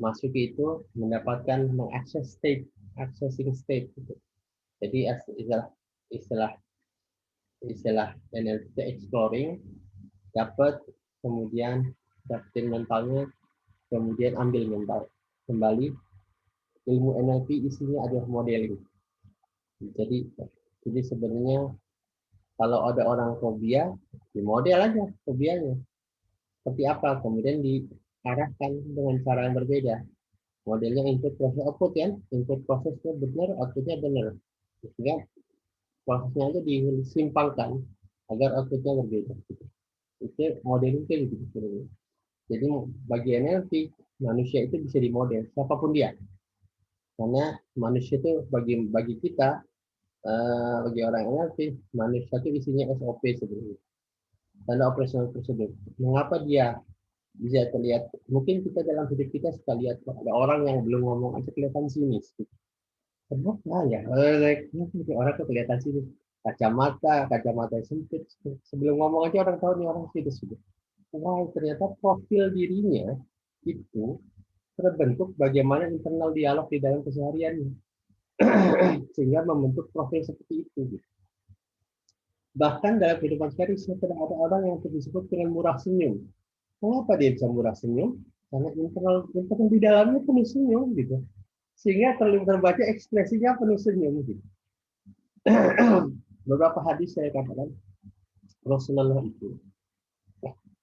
masuk itu mendapatkan mengakses accessing state. Jadi istilah NLP exploring, dapat, kemudian dapetin mentalnya, kemudian ambil mental. Kembali, ilmu NLP isinya adalah modeling. Jadi sebenarnya kalau ada orang fobia, di model aja fobianya. Seperti apa, kemudian diarahkan dengan cara yang berbeda. Modelnya input proses output ya, input prosesnya benar, outputnya benar. Sehingga prosesnya aja disimpangkan agar outputnya berbeda. Itu modeling itu gitu. Jadi bagi NLP manusia itu bisa dimodel siapapun dia. Karena manusia itu bagi kita bagi orang NLP manusia itu isinya SOP sebenarnya. Tanda operasional prosedur. Mengapa dia bisa terlihat? Mungkin kita dalam hidup kita suka lihat ada orang yang belum ngomong aja kelihatan sinis. Kenapa ya? Orang tuh kelihatan sinis. Kacamata sempit. Sebelum ngomong aja orang tahu nih orang sinis. Wah, ternyata profil dirinya itu terbentuk bagaimana internal dialog di dalam kesehariannya. Sehingga membentuk profil seperti itu. Bahkan dalam kehidupan sehari-hari ada orang yang disebut dengan murah senyum. Mengapa dia bisa murah senyum? Karena internal di dalamnya penuh senyum gitu. Sehingga terbaca ekspresinya penuh senyum gitu. Beberapa hadis saya katakan Rasulullah itu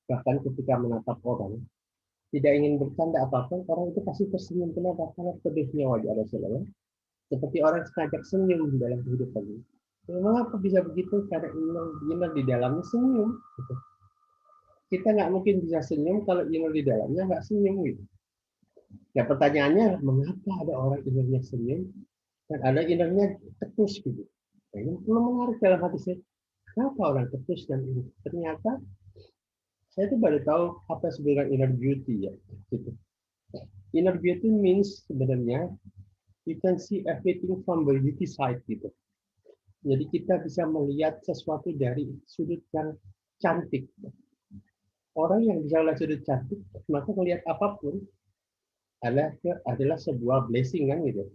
bahkan ketika menatap orang tidak ingin bercanda apapun, orang itu pasti tersenyum. Kenapa? Karena pedihnya wajah Rasulullah seperti orang sengaja senyum di dalam kehidupan ini. Mengapa bisa begitu? Karena inner di dalamnya senyum. Gitu. Kita nggak mungkin bisa senyum kalau inner di dalamnya nggak senyum gitu. Ya pertanyaannya, mengapa ada orang innernya senyum dan ada innernya ketus gitu? Nah, ini perlu menarik dalam hati saya. Kenapa orang ketus dan ini? Ternyata saya tuh baru tahu apa sebenarnya inner beauty ya. Gitu. Inner beauty means sebenarnya you can see everything from the beauty side gitu. Jadi kita bisa melihat sesuatu dari sudut yang cantik. Orang yang bisa melihat sudut cantik, maka melihat apapun adalah sebuah blessing kan gitu.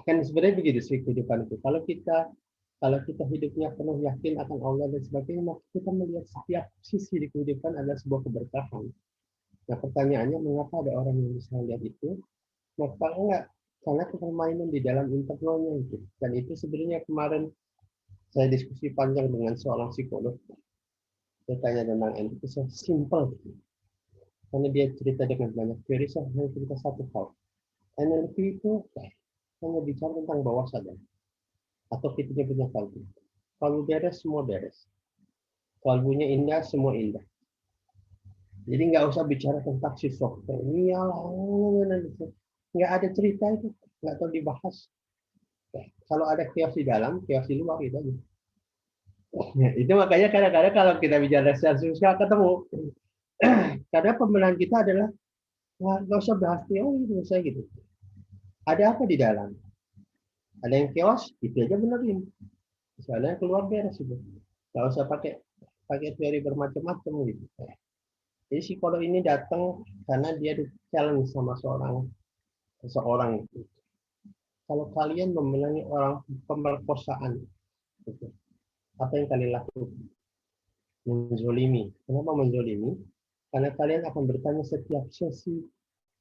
Kan sebenarnya begitu sih kehidupan itu. Kalau kita hidupnya penuh yakin akan Allah dan sebagainya, maka kita melihat setiap sisi di kehidupan adalah sebuah keberkahan. Nah pertanyaannya mengapa ada orang yang bisa lihat itu? Maka enggak, karena permainan di dalam internalnya itu. Dan itu sebenarnya kemarin saya diskusi panjang dengan seorang psikolog. Saya tanya tentang NLP, itu simple. Karena dia cerita dengan banyak teori, saya hanya cerita satu hal. NLP itu hanya bicara tentang bawah sadar. Atau kita punya kalbu. Kalbu beres, semua beres. Kalbunya indah, semua indah. Jadi nggak usah bicara tentang schizofrenia, nggak ada cerita itu, nggak tahu dibahas. Kalau ada chaos di dalam, chaos di luar gitu aja. Itu makanya kadang-kadang kalau kita bicara secara sosial ketemu, karena pembenahan kita adalah nggak usah bahas teori itu saya gitu. Ada apa di dalam? Ada yang chaos, itu aja benerin. Misalnya keluar beres itu. Nggak usah pakai teori bermacam-macam gitu. Jadi psikolog ini datang karena dia di challenge sama seseorang itu. Kalau kalian memenangi orang pemerkosaan, gitu, apa yang kalian lakukan? Menzolimi. Kenapa menzolimi? Karena kalian akan bertanya setiap sesi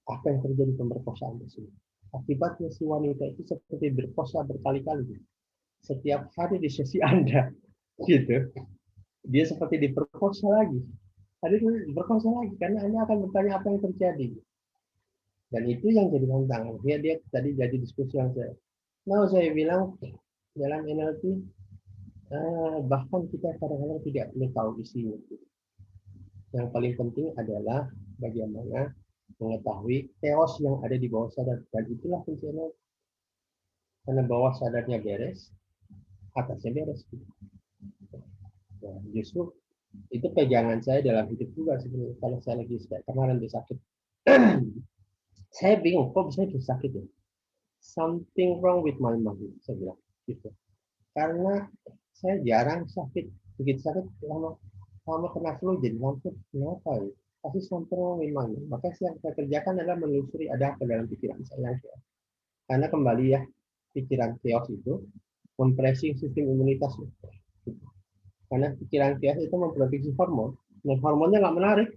apa yang terjadi pemerkosaan tersebut. Akibatnya si wanita itu seperti berkosa berkali-kali. Setiap hari di sesi Anda, gitu, dia seperti diperkosa lagi. Ada berkosa lagi karena Anda akan bertanya apa yang terjadi. Dan itu yang jadi tantangan. Dia tadi jadi diskusi yang saya bilang dalam NLP bahkan kita kadang-kadang tidak perlu tahu isinya. Yang paling penting adalah bagaimana mengetahui chaos yang ada di bawah sadar, dan itulah kuncinya. Karena bawah sadarnya beres, atasnya beres. Nah, justru itu pegangan saya dalam hidup juga sebenarnya. Kalau saya lagi kemarin sakit, saya bingung kok bisa sakit ya. Something wrong with my mind, saya bilang gitu. Karena saya jarang sakit, begitu sakit lama kena flu jadi langsung kenapa ya? Pasti something wrong with my mind. Maka yang saya kerjakan adalah menelusuri ada apa dalam pikiran saya. Karena kembali ya, pikiran chaos itu mempressing sistem imunitas. Karena pikiran chaos itu memproduksi hormon, dan hormonnya nggak menarik,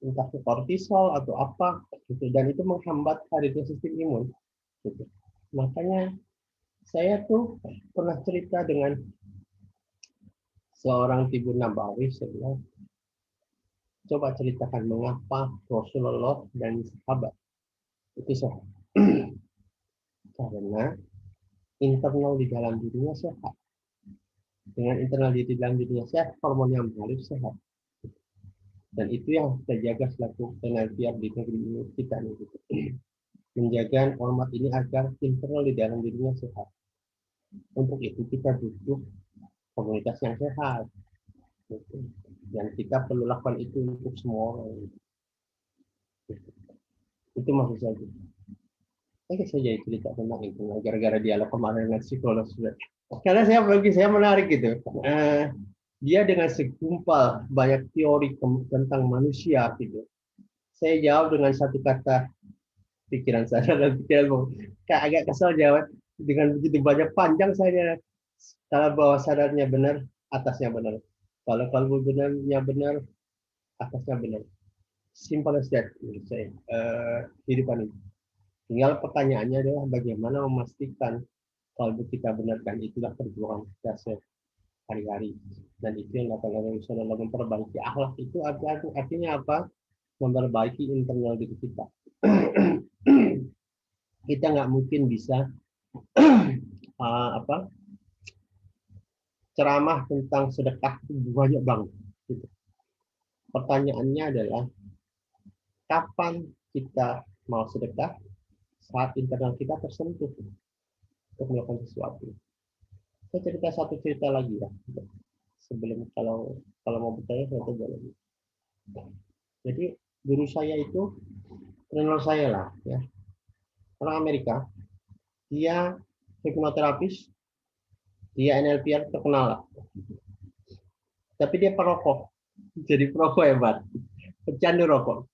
entah itu kortisol atau apa, gitu. Dan itu menghambat hadirnya sistem imun. Gitu. Makanya saya tuh pernah cerita dengan seorang Tibun Nabawi, saya bilang, coba ceritakan mengapa Rasulullah dan sahabat itu sehat. Karena internal di dalam dirinya sehat. Dengan internal di dalam dirinya sehat, hormon yang mengalir sehat. Dan itu yang kita jaga selaku penelitian di negeri ini kita nih. Menjaga hormat ini agar internal di dalam dirinya sehat. Untuk itu kita butuh komunitas yang sehat. Dan kita perlu lakukan itu untuk semua orang. Itu maksud saya. Oke, saya jadi cerita tentang itu. Gara-gara dialog kemarin dengan psikolog. Karena saya menarik gitu. Dia dengan segumpal banyak teori tentang manusia gitu. Saya jawab dengan satu kata, pikiran saya dan pikiran agak kesal jawab dengan begitu banyak panjang saya. Kalau bawah sadarnya benar, atasnya benar. Kalau kalbu benarnya benar, atasnya benar. Simple as that menurut saya. Kehidupan ini. Tinggal pertanyaannya adalah bagaimana memastikan kalbu kita benar, dan itulah perjuangan kita sehari-hari. Dan itu yang akan Rasulullah memperbaiki akhlak itu artinya apa? Memperbaiki internal diri kita. Kita nggak mungkin bisa ceramah tentang sedekah itu banyak banget. Gitu. Pertanyaannya adalah kapan kita mau sedekah? Saat internal kita tersentuh untuk melakukan sesuatu. Saya cerita satu cerita lagi ya. Sebelum kalau mau bertanya saya coba lagi. Jadi guru saya itu trainer saya lah ya. Orang Amerika, dia hipnoterapis, dia NLP terkenal lah. Tapi dia perokok, jadi perokok hebat, pecandu rokok.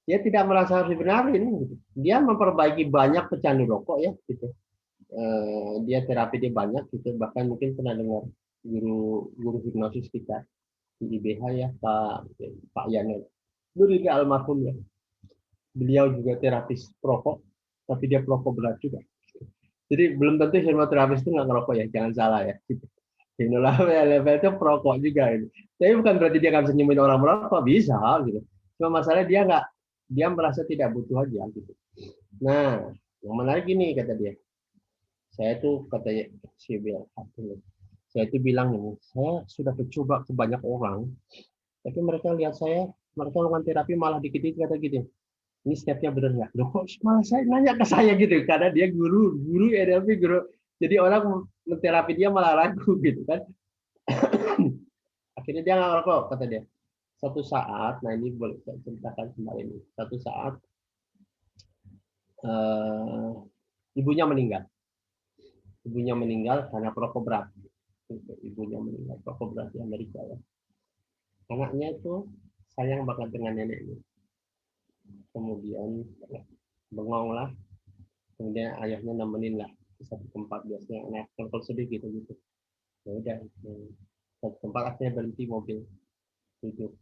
Dia tidak merasa harus dibenarin. Gitu. Dia memperbaiki banyak pecandu rokok ya, gitu. Dia terapi dia banyak, gitu. Bahkan mungkin pernah dengar guru hipnosis kita di IBH ya, Pak Yana. Dulu juga almarhum ya. Beliau juga terapis perokok, tapi dia perokok berat juga. Jadi belum tentu hipnoterapis itu nggak ngerokok ya, jangan salah ya. Gitu. Level itu perokok juga. Gitu. Tapi bukan berarti dia nggak bisa nyembuhin orang merokok, bisa gitu. Cuma masalah dia merasa tidak butuh aja gitu. Nah, yang menarik ini kata dia. Saya tuh katanya saya itu bilang ini, saya sudah mencoba ke banyak orang, tapi mereka lihat saya, mereka lakukan terapi malah dikit-dikit kata gitu. Ini stepnya benar nggak? Loh kok malah saya nanya ke saya gitu, karena dia guru NLP guru. Jadi orang menterapi dia malah ragu gitu kan. Akhirnya dia nggak ngerokok kata dia. Satu saat, nah ini boleh saya ceritakan kemarin ini. Satu saat ibunya meninggal. Ibunya meninggal karena perokok berat. Ibunya meninggal perokok berat di Amerika ya. Anaknya itu sayang banget dengan neneknya. Kemudian bengong lah. Kemudian ayahnya nemenin lah di satu tempat, biasanya anak kalau sedih gitu. Ya udah, satu tempat akhirnya berhenti mobil, duduk.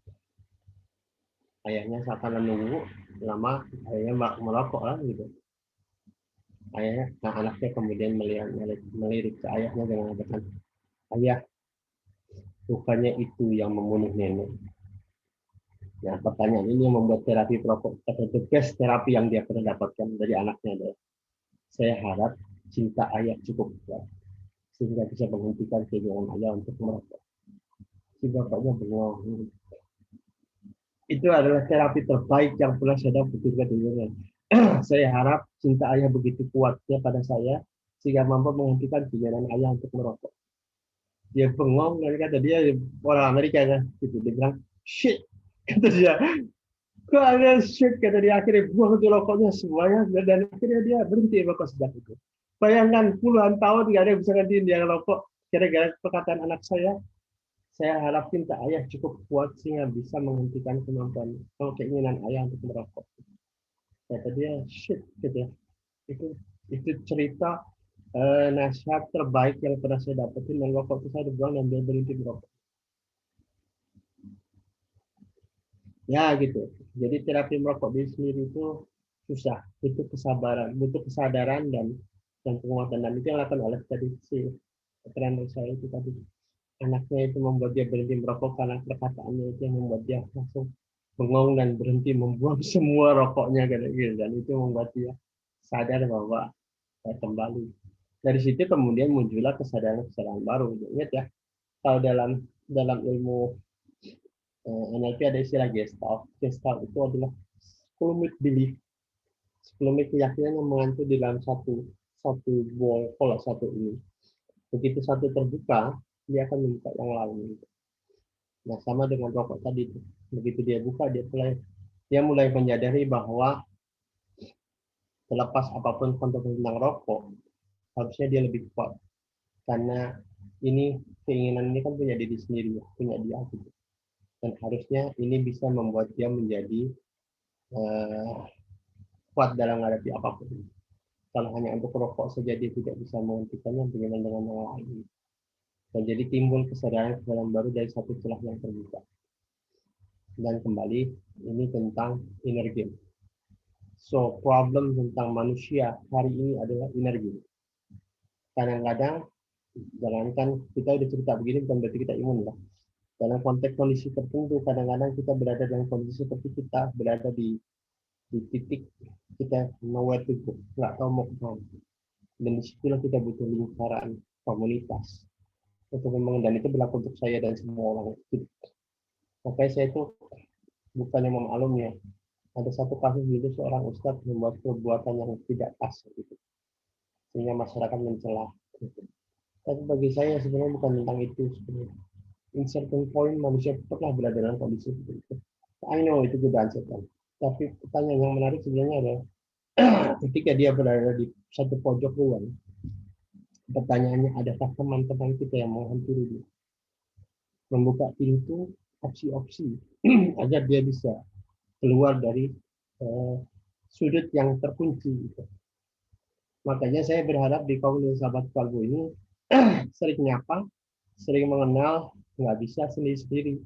Ayahnya seakan menunggu lama, ayahnya merokok lah gitu. Ayahnya, nah anaknya kemudian melirik ke ayahnya dengan mengatakan, ayah, bukannya itu yang membunuh nenek. Nah, pertanyaan ini yang membuat terapi perokok atau the best terapi yang dia pernah dapatkan dari anaknya adalah, saya harap cinta ayah cukup kuat sehingga bisa menghentikan keinginan ayah untuk merokok. Si bapaknya bengong. Itu adalah terapi terbaik yang pernah saya dapatkan di dunia. Saya harap cinta ayah begitu kuatnya pada saya sehingga mampu menghentikan keinginan ayah untuk merokok. Dia bengong dan kata dia orang Amerika kan, gitu. Dia bilang shit, kata dia. Kok ada shit, kata dia. Akhirnya buang itu rokoknya semuanya dan akhirnya dia berhenti merokok sejak itu. Bayangkan puluhan tahun nggak ada yang bisa gantiin dia ngerokok. Gara-gara perkataan anak saya harap cinta ayah cukup kuat sehingga bisa menghentikan kemampuan atau keinginan ayah untuk merokok. Kata dia shit, gitu ya. Itu cerita nasihat terbaik yang pernah saya dapetin, dan waktu itu saya dibuang dan dia berhenti merokok. Ya gitu. Jadi terapi merokok diri sendiri itu susah, butuh kesabaran, butuh kesadaran dan penguatan, dan itu yang dilakukan oleh tadi si trainer saya itu tadi. Anaknya itu membuat dia berhenti merokok karena perkataannya itu yang membuat dia langsung bengong dan berhenti membuang semua rokoknya kayak gitu, dan itu membuat dia sadar bahwa saya kembali. Dari situ kemudian muncullah kesadaran baru. Ingat ya, kalau dalam ilmu NLP ada istilah gestalt. Gestalt itu adalah 10 make belief, 10 make keyakinan yang mengantuk di dalam satu wall, kalau satu ini. Begitu satu terbuka, dia akan membuka yang lain. Nah, sama dengan rokok tadi. Begitu dia buka, dia mulai menyadari bahwa terlepas apapun konten tentang rokok, harusnya dia lebih kuat. Karena ini keinginan ini kan punya diri sendiri, punya dia gitu. Dan harusnya ini bisa membuat dia menjadi kuat dalam menghadapi apapun. Kalau hanya untuk rokok saja dia tidak bisa menghentikannya, bagaimana dengan yang lain. Dan jadi timbul kesadaran baru dari satu celah yang terbuka. Dan kembali, ini tentang inner game. So, problem tentang manusia hari ini adalah inner game. Kadang-kadang, jangankan kita udah cerita begini, bukan berarti kita imun lah. Dalam konteks kondisi tertentu, kadang-kadang kita berada dalam kondisi seperti kita berada di titik kita nowhere to go, nggak tahu mau kemana. Dan disitulah kita butuh lingkaran komunitas untuk dan itu berlaku untuk saya dan semua orang. Makanya saya itu bukannya memaklumi ya. Ada satu kasus itu seorang ustadz membuat perbuatan yang tidak pas gitu, sehingga masyarakat mencela. Gitu. Tapi bagi saya sebenarnya bukan tentang itu sebenarnya. In certain point manusia pernah berada dalam kondisi seperti itu. I know itu godaan setan. Tapi pertanyaan yang menarik sebenarnya adalah ketika dia berada di satu pojok ruang, pertanyaannya, adakah teman-teman kita yang menghampiri dia? Membuka pintu opsi-opsi agar dia bisa keluar dari sudut yang terkunci. Gitu. Makanya saya berharap di komunitas sahabat kalbu ini sering nyapa, sering mengenal, nggak bisa sendiri-sendiri.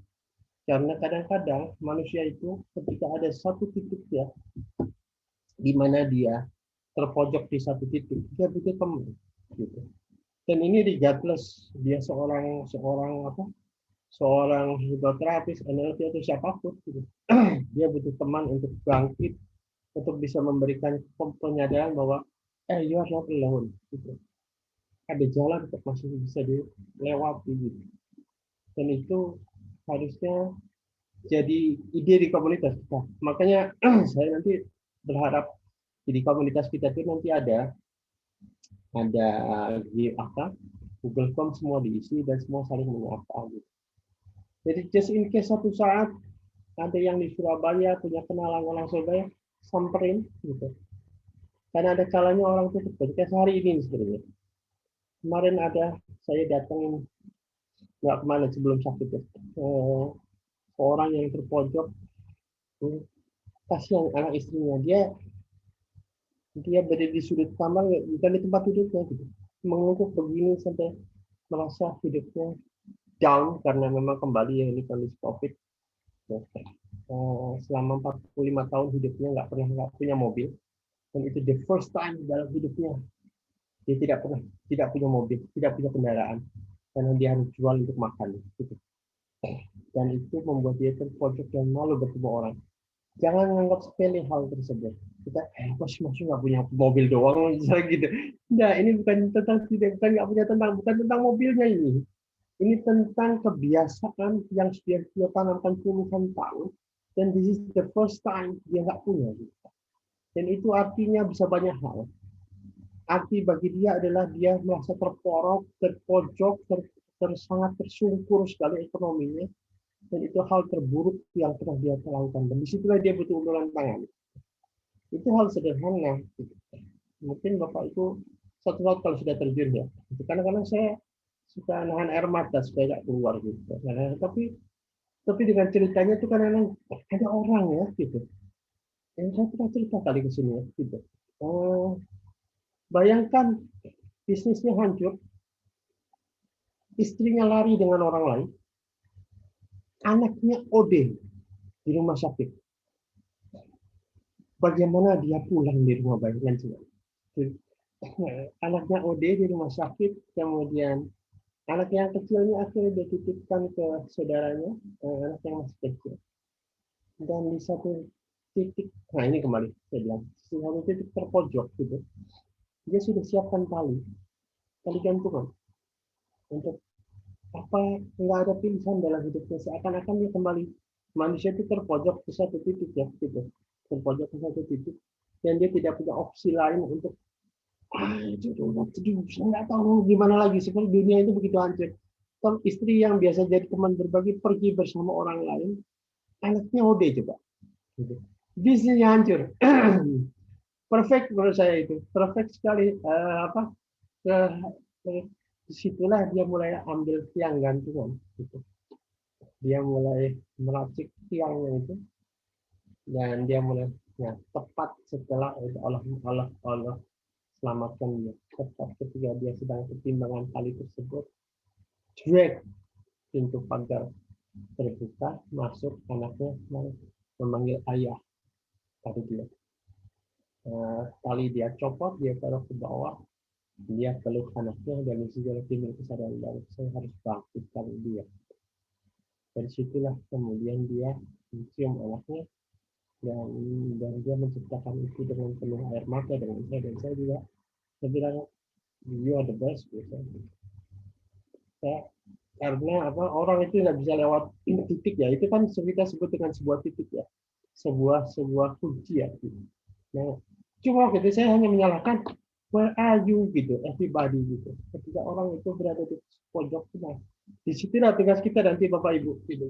Karena kadang-kadang manusia itu ketika ada satu titik ya, di mana dia terpojok di satu titik, dia butuh teman. Gitu. Dan ini regardless dia seorang hipnoterapis, NLP atau siapapun, gitu. Dia butuh teman untuk bangkit, untuk bisa memberikan penyadaran bahwa you are not alone. Gitu. Ada jalan untuk masih bisa dilewati. Gitu. Dan itu harusnya jadi ide di komunitas kita. Makanya saya nanti berharap di komunitas kita itu nanti ada Google Form semua diisi dan semua saling menyapa. Gitu. Jadi just in case satu saat ada yang di Surabaya punya kenalan orang Surabaya, samperin gitu. Karena ada kalanya orang itu kayak hari ini sebenarnya. Kemarin ada saya datang nggak kemana sebelum sakit ya. Orang yang terpojok, kasihan anak istrinya, dia berdiri di sudut kamar, bukan di tempat tidurnya gitu. Mengutuk begini sampai merasa hidupnya down karena memang kembali ya ini kondisi COVID. Selama 45 tahun hidupnya nggak punya mobil, dan itu the first time dalam hidupnya dia tidak punya mobil, tidak punya kendaraan, karena dia harus jual untuk makan. Gitu. Dan itu membuat dia terpojok dan malu bertemu orang. Jangan menganggap sepele hal tersebut. Kita masih nggak punya mobil doang, misalnya gitu. Nah, ini bukan tentang mobilnya ini. Ini tentang kebiasaan yang sudah dia tanamkan puluhan tahun, dan this is the first time dia nggak punya. Dan itu artinya bisa banyak hal. Arti bagi dia adalah dia merasa terpojok, sangat tersungkur sekali ekonominya, dan itu hal terburuk yang pernah dia lakukan. Dan disitulah dia butuh uluran tangan. Itu hal sederhana. Mungkin Bapak itu satu saat kalau sudah terjun ya. Kadang-kadang saya suka nahan air mata supaya nggak keluar gitu. Tapi dengan ceritanya itu kadang-kadang ada orang ya gitu. Yang saya pernah cerita kali ke sini ya gitu. Bayangkan bisnisnya hancur, istrinya lari dengan orang lain, anaknya OD di rumah sakit. Bagaimana dia pulang di rumah, bayangkan juga. Anaknya OD di rumah sakit, kemudian anak yang kecilnya akhirnya dia titipkan ke saudaranya, anak yang masih kecil. Dan di satu titik, nah ini kembali saya bilang, di satu titik terpojok gitu, dia sudah siapkan tali gantungan untuk nggak ada pilihan dalam hidupnya, seakan-akan dia kembali manusia itu terpojok ke satu titik ya gitu, terpojok ke satu titik, dan dia tidak punya opsi lain untuk saya nggak tahu gimana lagi, seperti dunia itu begitu hancur. Kalau istri yang biasa jadi teman berbagi pergi bersama orang lain, anaknya OD coba, gitu. Bisnisnya hancur. Perfect menurut saya itu, perfect sekali. Disitulah dia mulai ambil tiang gantungan. Gitu. Dia mulai meracik tiangnya itu, dan dia mulai tepat setelah Allah selamatkan dia. Tepat ketika dia sedang pertimbangan tali tersebut, drag pintu pagar terbuka, masuk anaknya memanggil ayah. Tadi dia tali dia copot, dia taruh ke bawah, dia peluk anaknya, dan segala timbul kesadaran baru, saya harus bangkitkan dia. Dari situlah kemudian dia mencium anaknya, dan dia menciptakan itu dengan penuh air mata dengan saya, dan saya juga saya bilang you are the best. Karena orang itu nggak bisa lewat titik ya, itu kan kita sebut dengan sebuah titik ya, sebuah kunci ya. Nah, cuma gitu saya hanya menyalahkan where are you gitu, everybody gitu. Ketika orang itu berada di pojok, nah disitulah tugas kita nanti Bapak Ibu gitu.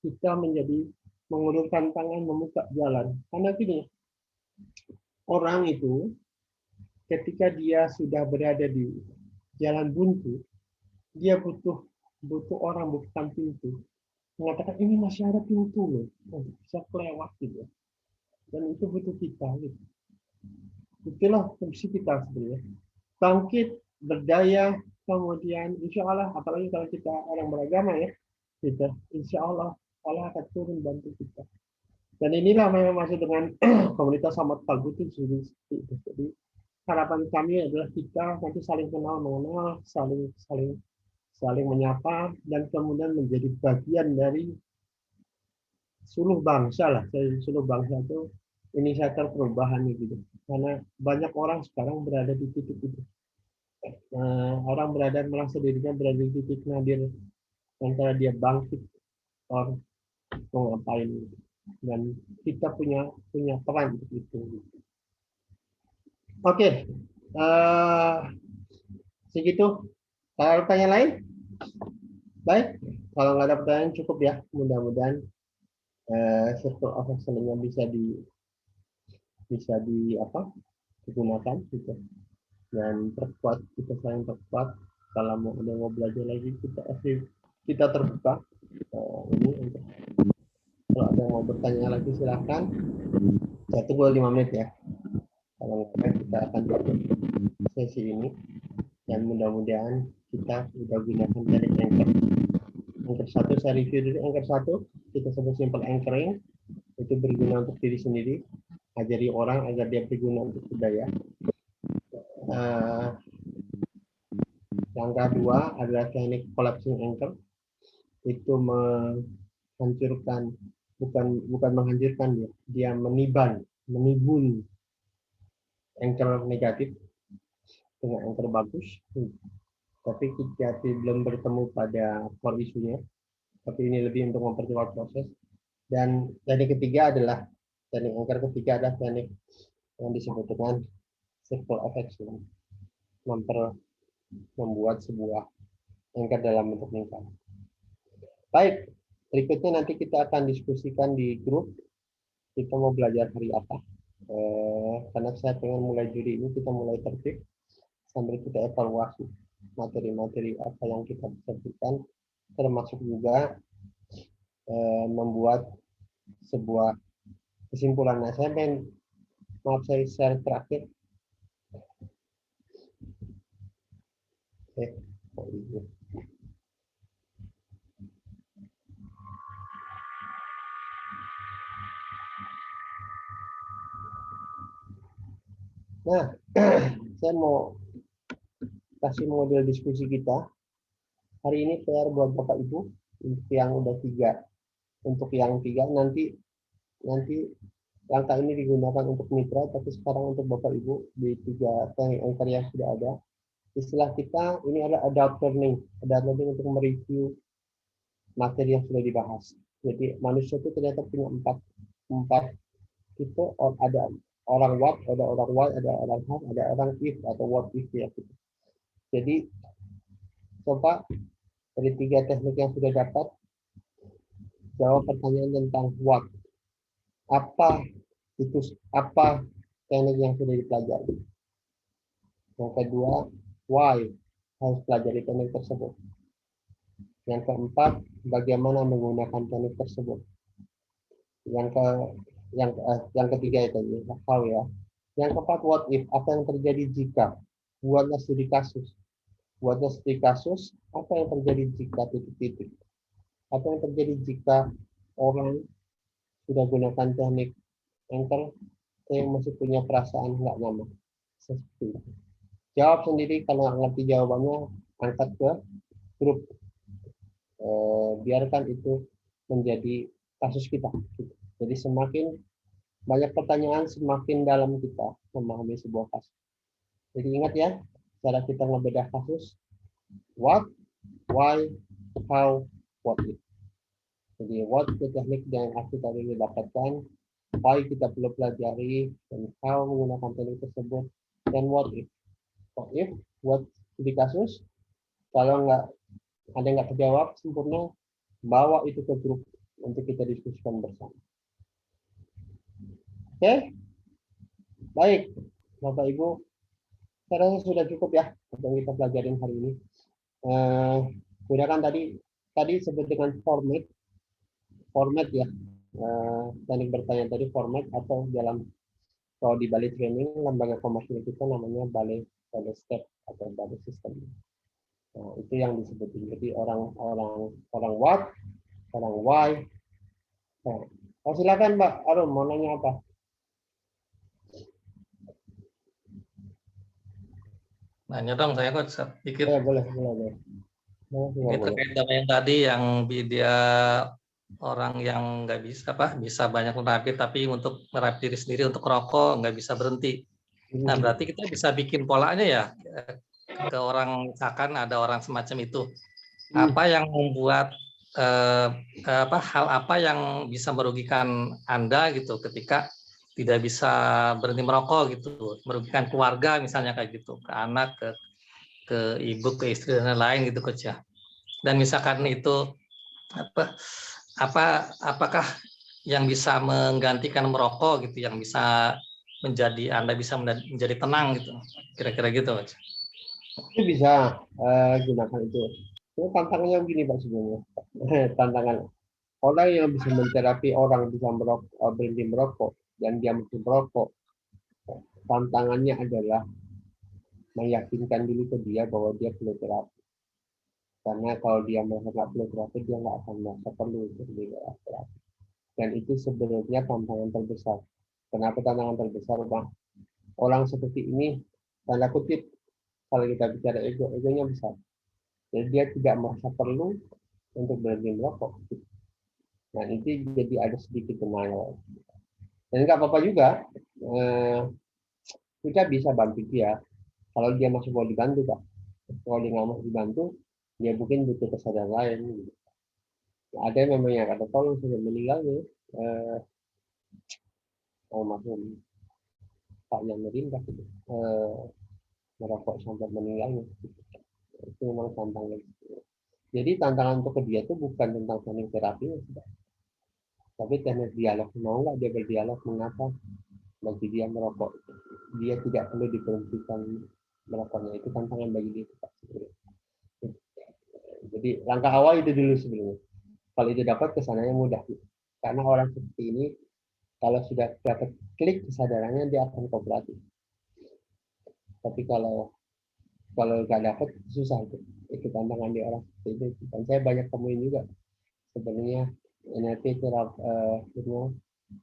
Kita menjadi mengulurkan tangan, membuka jalan. Karena gini, orang itu ketika dia sudah berada di jalan buntu, dia butuh orang bukan pintu, mengatakan ini masih ada pintu loh untuk bisa kelewat gitu. dan itu butuh kita. Gitu. Itulah fungsi kita sebenarnya. Bangkit, berdaya, kemudian insya Allah, apalagi kalau kita orang beragama ya, gitu. Insya Allah Allah akan turun bantu kita. Dan inilah yang masuk dengan komunitas Ahmad Talbut itu. Jadi harapan kami adalah kita nanti saling kenal mengenal, saling menyapa, dan kemudian menjadi bagian dari seluruh bangsa lah. Seluruh bangsa itu inisiator perubahan gitu. Karena banyak orang sekarang berada di titik itu. Orang merasa dirinya berada di titik nadir antara dia bangkit atau mau ngapain, dan kita punya peran itu. Oke, segitu. Kalau tanya lain, baik. Kalau nggak ada pertanyaan cukup ya. Mudah-mudahan circle of excellence bisa digunakan gitu. Dan perkuat, kita saling perkuat. Kalau mau belajar lagi, kita terbuka. Ini untuk kalau ada yang mau bertanya lagi silahkan. Saya tunggu 5 menit ya. Kalau enggak, kita akan tutup sesi ini. Dan mudah-mudahan kita sudah gunakan teknik anchor. Anchor 1 saya review dulu. Anchor 1 kita sebut simple anchoring. Itu berguna untuk diri sendiri. Ajari orang agar dia berguna untuk budaya. Yang kedua adalah teknik collapsing anchor. Itu menghancurkan, bukan menghancurkan dia menibun anchor negatif dengan anchor bagus. Tapi kita belum bertemu pada core isunya. Tapi ini lebih untuk mempercepat proses. Dan teknik ketiga adalah teknik anchor ketiga adalah teknik yang disebut dengan circle of excellence. Membuat sebuah anchor dalam bentuk lingkaran. Baik, berikutnya nanti kita akan diskusikan di grup. Kita mau belajar hari apa? Karena saya pengen mulai juli ini kita mulai tertib sambil kita evaluasi materi-materi apa yang kita bisa berikan, termasuk juga membuat sebuah kesimpulan. Nah, saya share terakhir. Nah, saya mau kasih model diskusi kita. Hari ini PR buat Bapak Ibu, untuk yang udah 3. Untuk yang 3 nanti langkah ini digunakan untuk mitra, tapi sekarang untuk Bapak Ibu di 3 teknik anchor yang sudah ada. Istilah kita ini adalah adult learning. Adult learning untuk mereview materi yang sudah dibahas. Jadi manusia itu ternyata punya 4 tipe. Ada orang what, ada orang why, ada orang how, ada orang if atau what if ya. Jadi coba dari 3 teknik yang sudah dapat, jawab pertanyaan tentang what. Apa teknik yang sudah dipelajari. Yang kedua, why harus pelajari teknik tersebut. Yang keempat, bagaimana menggunakan teknik tersebut. Yang ketiga itu how ya. Yang keempat, what if, apa yang terjadi jika. Buatlah studi kasus. Apa yang terjadi jika titik-titik. Apa yang terjadi jika orang sudah gunakan teknik anchor yang masih punya perasaan nggak nyaman. Seperti itu. Jawab sendiri, kalau nggak ngerti jawabannya angkat ke grup. Biarkan itu menjadi kasus kita. Jadi semakin banyak pertanyaan, semakin dalam kita memahami sebuah kasus. Jadi ingat ya, cara kita ngebedah kasus, what, why, how, what if. Jadi what itu teknik yang kita tadi dapatkan, why kita perlu pelajari, dan how menggunakan teknik tersebut, dan what if. What if, buat studi kasus, kalau ada nggak terjawab sempurna, bawa itu ke grup untuk kita diskusikan bersama. Oke? Baik, Bapak Ibu, saya rasa sudah cukup ya untuk kita pelajarin hari ini. Gunakan tadi sebut dengan format ya. teknik bertanya tadi format atau dalam kalau di Bali Training lembaga komersil kita namanya Bali Step atau Bali System. Nah, itu yang disebutin. Jadi orang what, orang why. Nah, silakan Mbak Arum mau nanya apa? Nanya dong saya kok sedikit. Boleh. Ini terkait sama yang tadi yang dia orang yang nggak bisa banyak terapi tapi untuk terapi diri sendiri untuk rokok nggak bisa berhenti. Nah berarti kita bisa bikin polanya ya ke orang, misalkan ada orang semacam itu. Apa yang membuat hal apa yang bisa merugikan Anda gitu ketika tidak bisa berhenti merokok gitu, merugikan keluarga misalnya kayak gitu, ke anak, ke ibu, ke istri dan lain gitu Coach ya. Dan misalkan itu apakah yang bisa menggantikan merokok gitu, yang bisa menjadi Anda bisa menjadi tenang gitu, kira-kira gitu Coach. Itu bisa gunakan itu. Itu tantangannya begini Pak sebenarnya. Tantangan orang yang bisa menterapi orang bisa berhenti merokok dan dia mesti merokok. Tantangannya adalah meyakinkan diri ke dia bahwa dia perlu terapi. Karena kalau dia merasa nggak perlu terapi, dia nggak akan merasa perlu untuk terapi. Dan itu sebenarnya tantangan terbesar. Kenapa tantangan terbesar, Bang? Orang seperti ini, tanda kutip, kalau kita bicara egonya besar. Jadi dia tidak merasa perlu untuk berhenti merokok. Nah, itu jadi ada sedikit denial. Dan nggak apa-apa juga, kita bisa bantu dia. Kalau dia masih mau dibantu, Pak. Kalau dia nggak mau dibantu, dia mungkin butuh kesadaran lain. Nah, ada yang memang yang kata tolong sudah meninggal nih, almarhum Pak Yamirin gitu, merokok sampai meninggal. Itu memang tantangan. Jadi tantangan untuk dia itu bukan tentang teknik terapi, tapi teknik dialog. Mau nggak dia berdialog mengapa bagi dia merokok? Dia tidak perlu diberhentikan merokoknya. Itu tantangan bagi dia. Jadi langkah awal itu dulu sebenarnya. Kalau itu dapat kesananya mudah. Karena orang seperti ini kalau sudah dapat klik kesadarannya dia akan kooperatif. Tapi kalau nggak dapat susah itu tantangan di orang seperti itu. Dan saya banyak temuin juga sebenarnya NLP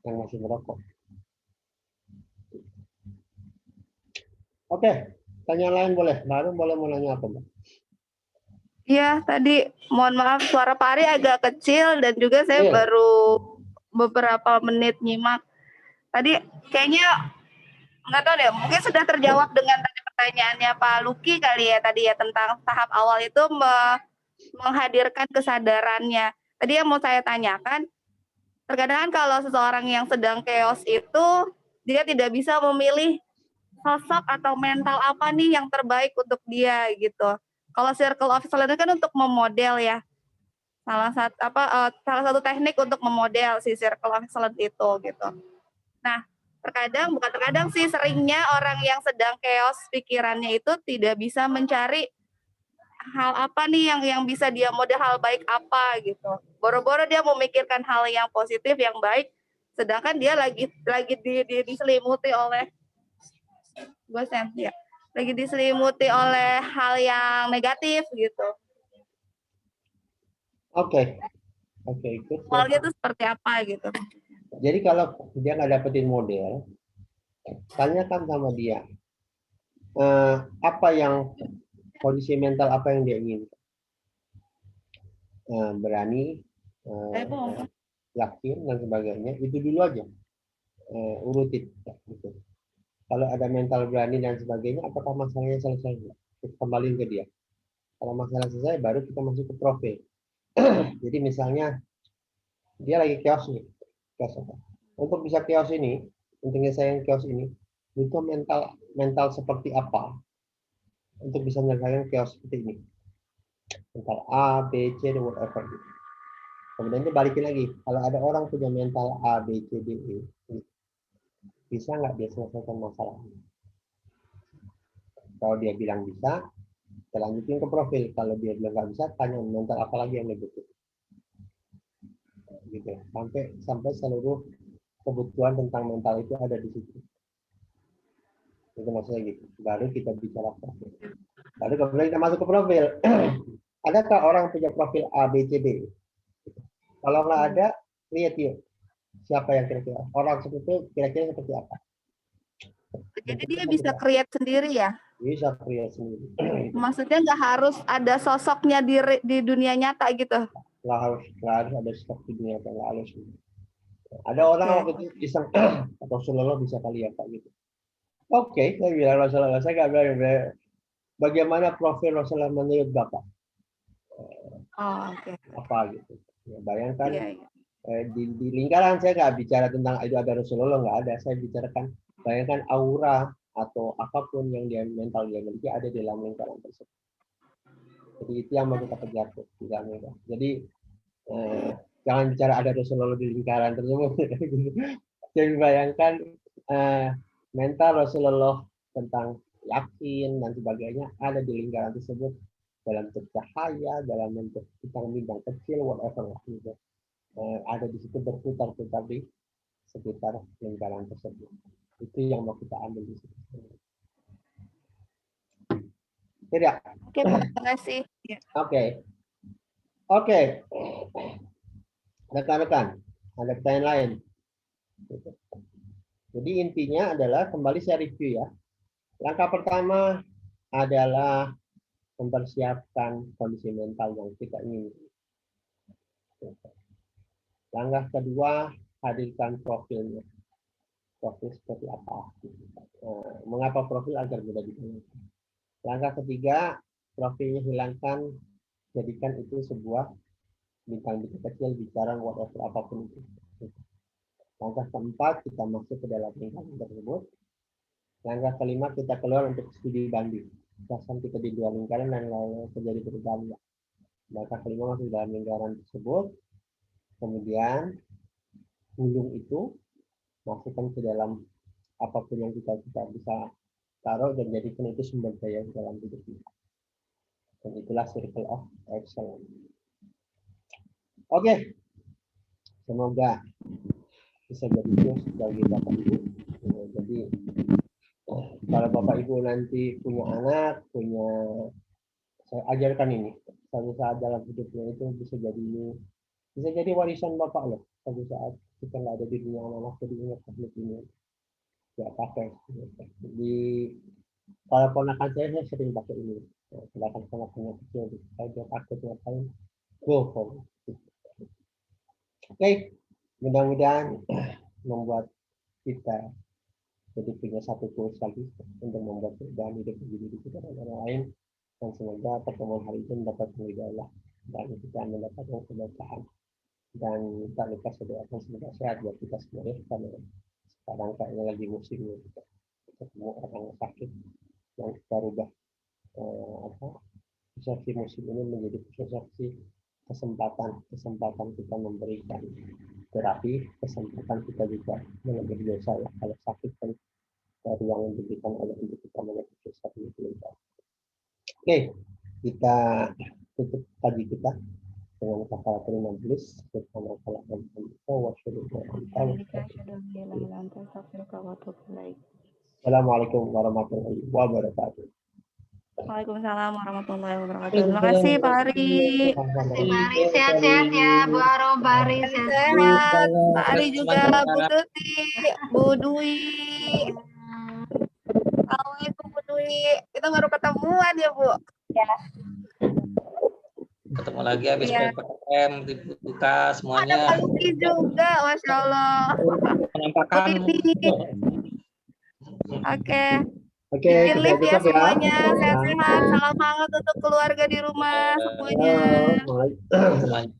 yang masih merokok. Oke, tanya lain boleh. Baru boleh mau nanya apa, Mbak? Iya, tadi mohon maaf suara Pak Ari agak kecil dan juga saya baru beberapa menit nyimak. Tadi kayaknya nggak tahu deh, mungkin sudah terjawab dengan tadi pertanyaannya Pak Luki kali ya tadi ya tentang tahap awal itu menghadirkan kesadarannya. Tadi yang mau saya tanyakan, terkadang kalau seseorang yang sedang chaos itu dia tidak bisa memilih sosok atau mental apa nih yang terbaik untuk dia gitu. Kalau circle of excellence kan untuk memodel ya. Salah satu teknik untuk memodel si circle of excellence itu gitu. Nah, bukan terkadang sih seringnya orang yang sedang chaos pikirannya itu tidak bisa mencari hal apa nih yang bisa dia model hal baik apa gitu. Boro-boro dia memikirkan hal yang positif yang baik, sedangkan dia lagi diselimuti oleh lagi diselimuti oleh hal yang negatif gitu. Oke. Awalnya itu seperti apa gitu. Jadi kalau dia nggak dapetin model, tanyakan sama dia apa yang kondisi mental apa yang dia inginkan. Berani, yakin dan sebagainya. Itu dulu aja. Urutin. Gitu. Kalau ada mental berani dan sebagainya, apakah masalahnya selesai? Kita kembaliin ke dia. Kalau masalah selesai, baru kita masuk ke profil. Jadi misalnya dia lagi chaos nih, untuk bisa chaos ini, untuk nyelesain chaos ini, butuh mental seperti apa untuk bisa menyelesaikan chaos seperti ini. Mental A, B, C, dan whatever. Kemudian dia balikin lagi. Kalau ada orang punya mental A, B, C, D, E, bisa nggak dia selesaikan masalahnya? Kalau dia bilang bisa, kita lanjutin ke profil. Kalau dia bilang nggak bisa, tanya mental apa lagi yang dia butuh. gitu. Sampai seluruh kebutuhan tentang mental itu ada di situ. Itu maksudnya gitu. Baru kita bicara profil. Baru kemudian kita masuk ke profil. Adakah orang punya profil A, B, C, D? Kalau nggak ada, lihat yuk. Siapa yang kira-kira? Orang seperti itu kira-kira seperti apa? Jadi dia bisa create sendiri ya? Bisa create sendiri. Maksudnya nggak harus ada sosoknya di dunia nyata gitu? Nggak harus ada sosok di dunia nyata, nggak harus. Ada orang waktu itu iseng, atau Rasulullah bisa kali ya Pak gitu. Oke, saya bilang Rasulullah, saya nggak bilang bagaimana profil Rasulullah menurut Bapak? Apa gitu? Ya, bayangkan di lingkaran saya nggak bicara tentang itu ada Rasulullah, nggak ada. Saya bicarakan bayangkan aura atau apapun yang dia mental dia miliki ada di dalam lingkaran tersebut. Jadi itu yang mau kita kejar tuh di dalam lingkaran. Jadi jangan bicara ada Rasulullah di lingkaran tersebut. Jadi bayangkan mental Rasulullah tentang yakin dan sebagainya ada di lingkaran tersebut dalam bentuk cahaya, dalam bentuk bintang-bintang kecil, whatever gitu. Ada di situ berputar-putar di sekitar lingkaran tersebut. Itu yang mau kita ambil di situ. Tidak? Oke, terima kasih. Oke. Rekan-rekan, ada pertanyaan lain. Jadi intinya adalah kembali saya review ya. Langkah pertama adalah mempersiapkan kondisi mental yang kita inginkan. Langkah kedua, hadirkan profilnya. Profil seperti apa? Mengapa profil agar mudah digunakan? Langkah ketiga, profilnya hilangkan, jadikan itu sebuah bintang-bintang kecil bicara whatever apapun itu. Langkah keempat, kita masuk ke dalam lingkaran tersebut. Langkah kelima, kita keluar untuk studi banding. Bahkan kita di dua lingkaran dan lalu terjadi perubahan. Langkah kelima masuk dalam lingkaran tersebut. Kemudian hulung itu masukkan ke dalam apapun yang kita bisa taruh dan jadikan itu sumber daya dalam hidup kita. Dan itulah circle of excellence. Oke. Semoga bisa jadi tips bagi Bapak Ibu. Jadi kalau Bapak Ibu nanti punya anak, saya ajarkan ini. Suatu saat dalam hidupnya itu bisa jadi warisan Bapak loh. Suatu saat kita nggak ada di dunia anak-anak, jadi ingat teknik ini. Ya pakai. Jadi kalau ponakan saya sering pakai ini. Silakan ponakannya kecil, saya takut ngapain. Go for it. Oke, mudah-mudahan membuat kita jadi punya satu tools lagi untuk membuat perubahan hidup diri kita dan orang lain. Dan semoga pertemuan hari ini mendapat ridha Allah dan kita mendapatkan keberkahan. Dan tak lupa saya doakan semoga sehat buat kita semua ya, karena sekarang kayaknya lagi musimnya kita ketemu orang sakit yang kita rubah persepsi musim ini menjadi persepsi kesempatan kita memberikan terapi, kesempatan kita juga mengambil dosa ya. Kalau sakit kan ruang yang diberikan oleh untuk kita mengambil dosa itu. Oke, kita tutup kaji kita dengan kafaratul majlis. Assalamualaikum warahmatullahi wabarakatuh. Waalaikumsalam warahmatullahi wabarakatuh. Terima kasih Pak Ari. Terima kasih Pak Ari. Sehat-sehat ya Bu Arom, Pak Ari. Sehat. Pak Ari juga, Bu Tuti, Bu Dwi. Assalamualaikum Bu Dwi. Kita baru ketemuan ya Bu. Ya. Ketemu lagi habis PPKM dibuka semuanya. Ada Pak Luki juga, Masya Allah. Penampakan. Oke, live ya semuanya. Sehat-sehat. Salam hangat untuk keluarga di rumah semuanya. Semuanya.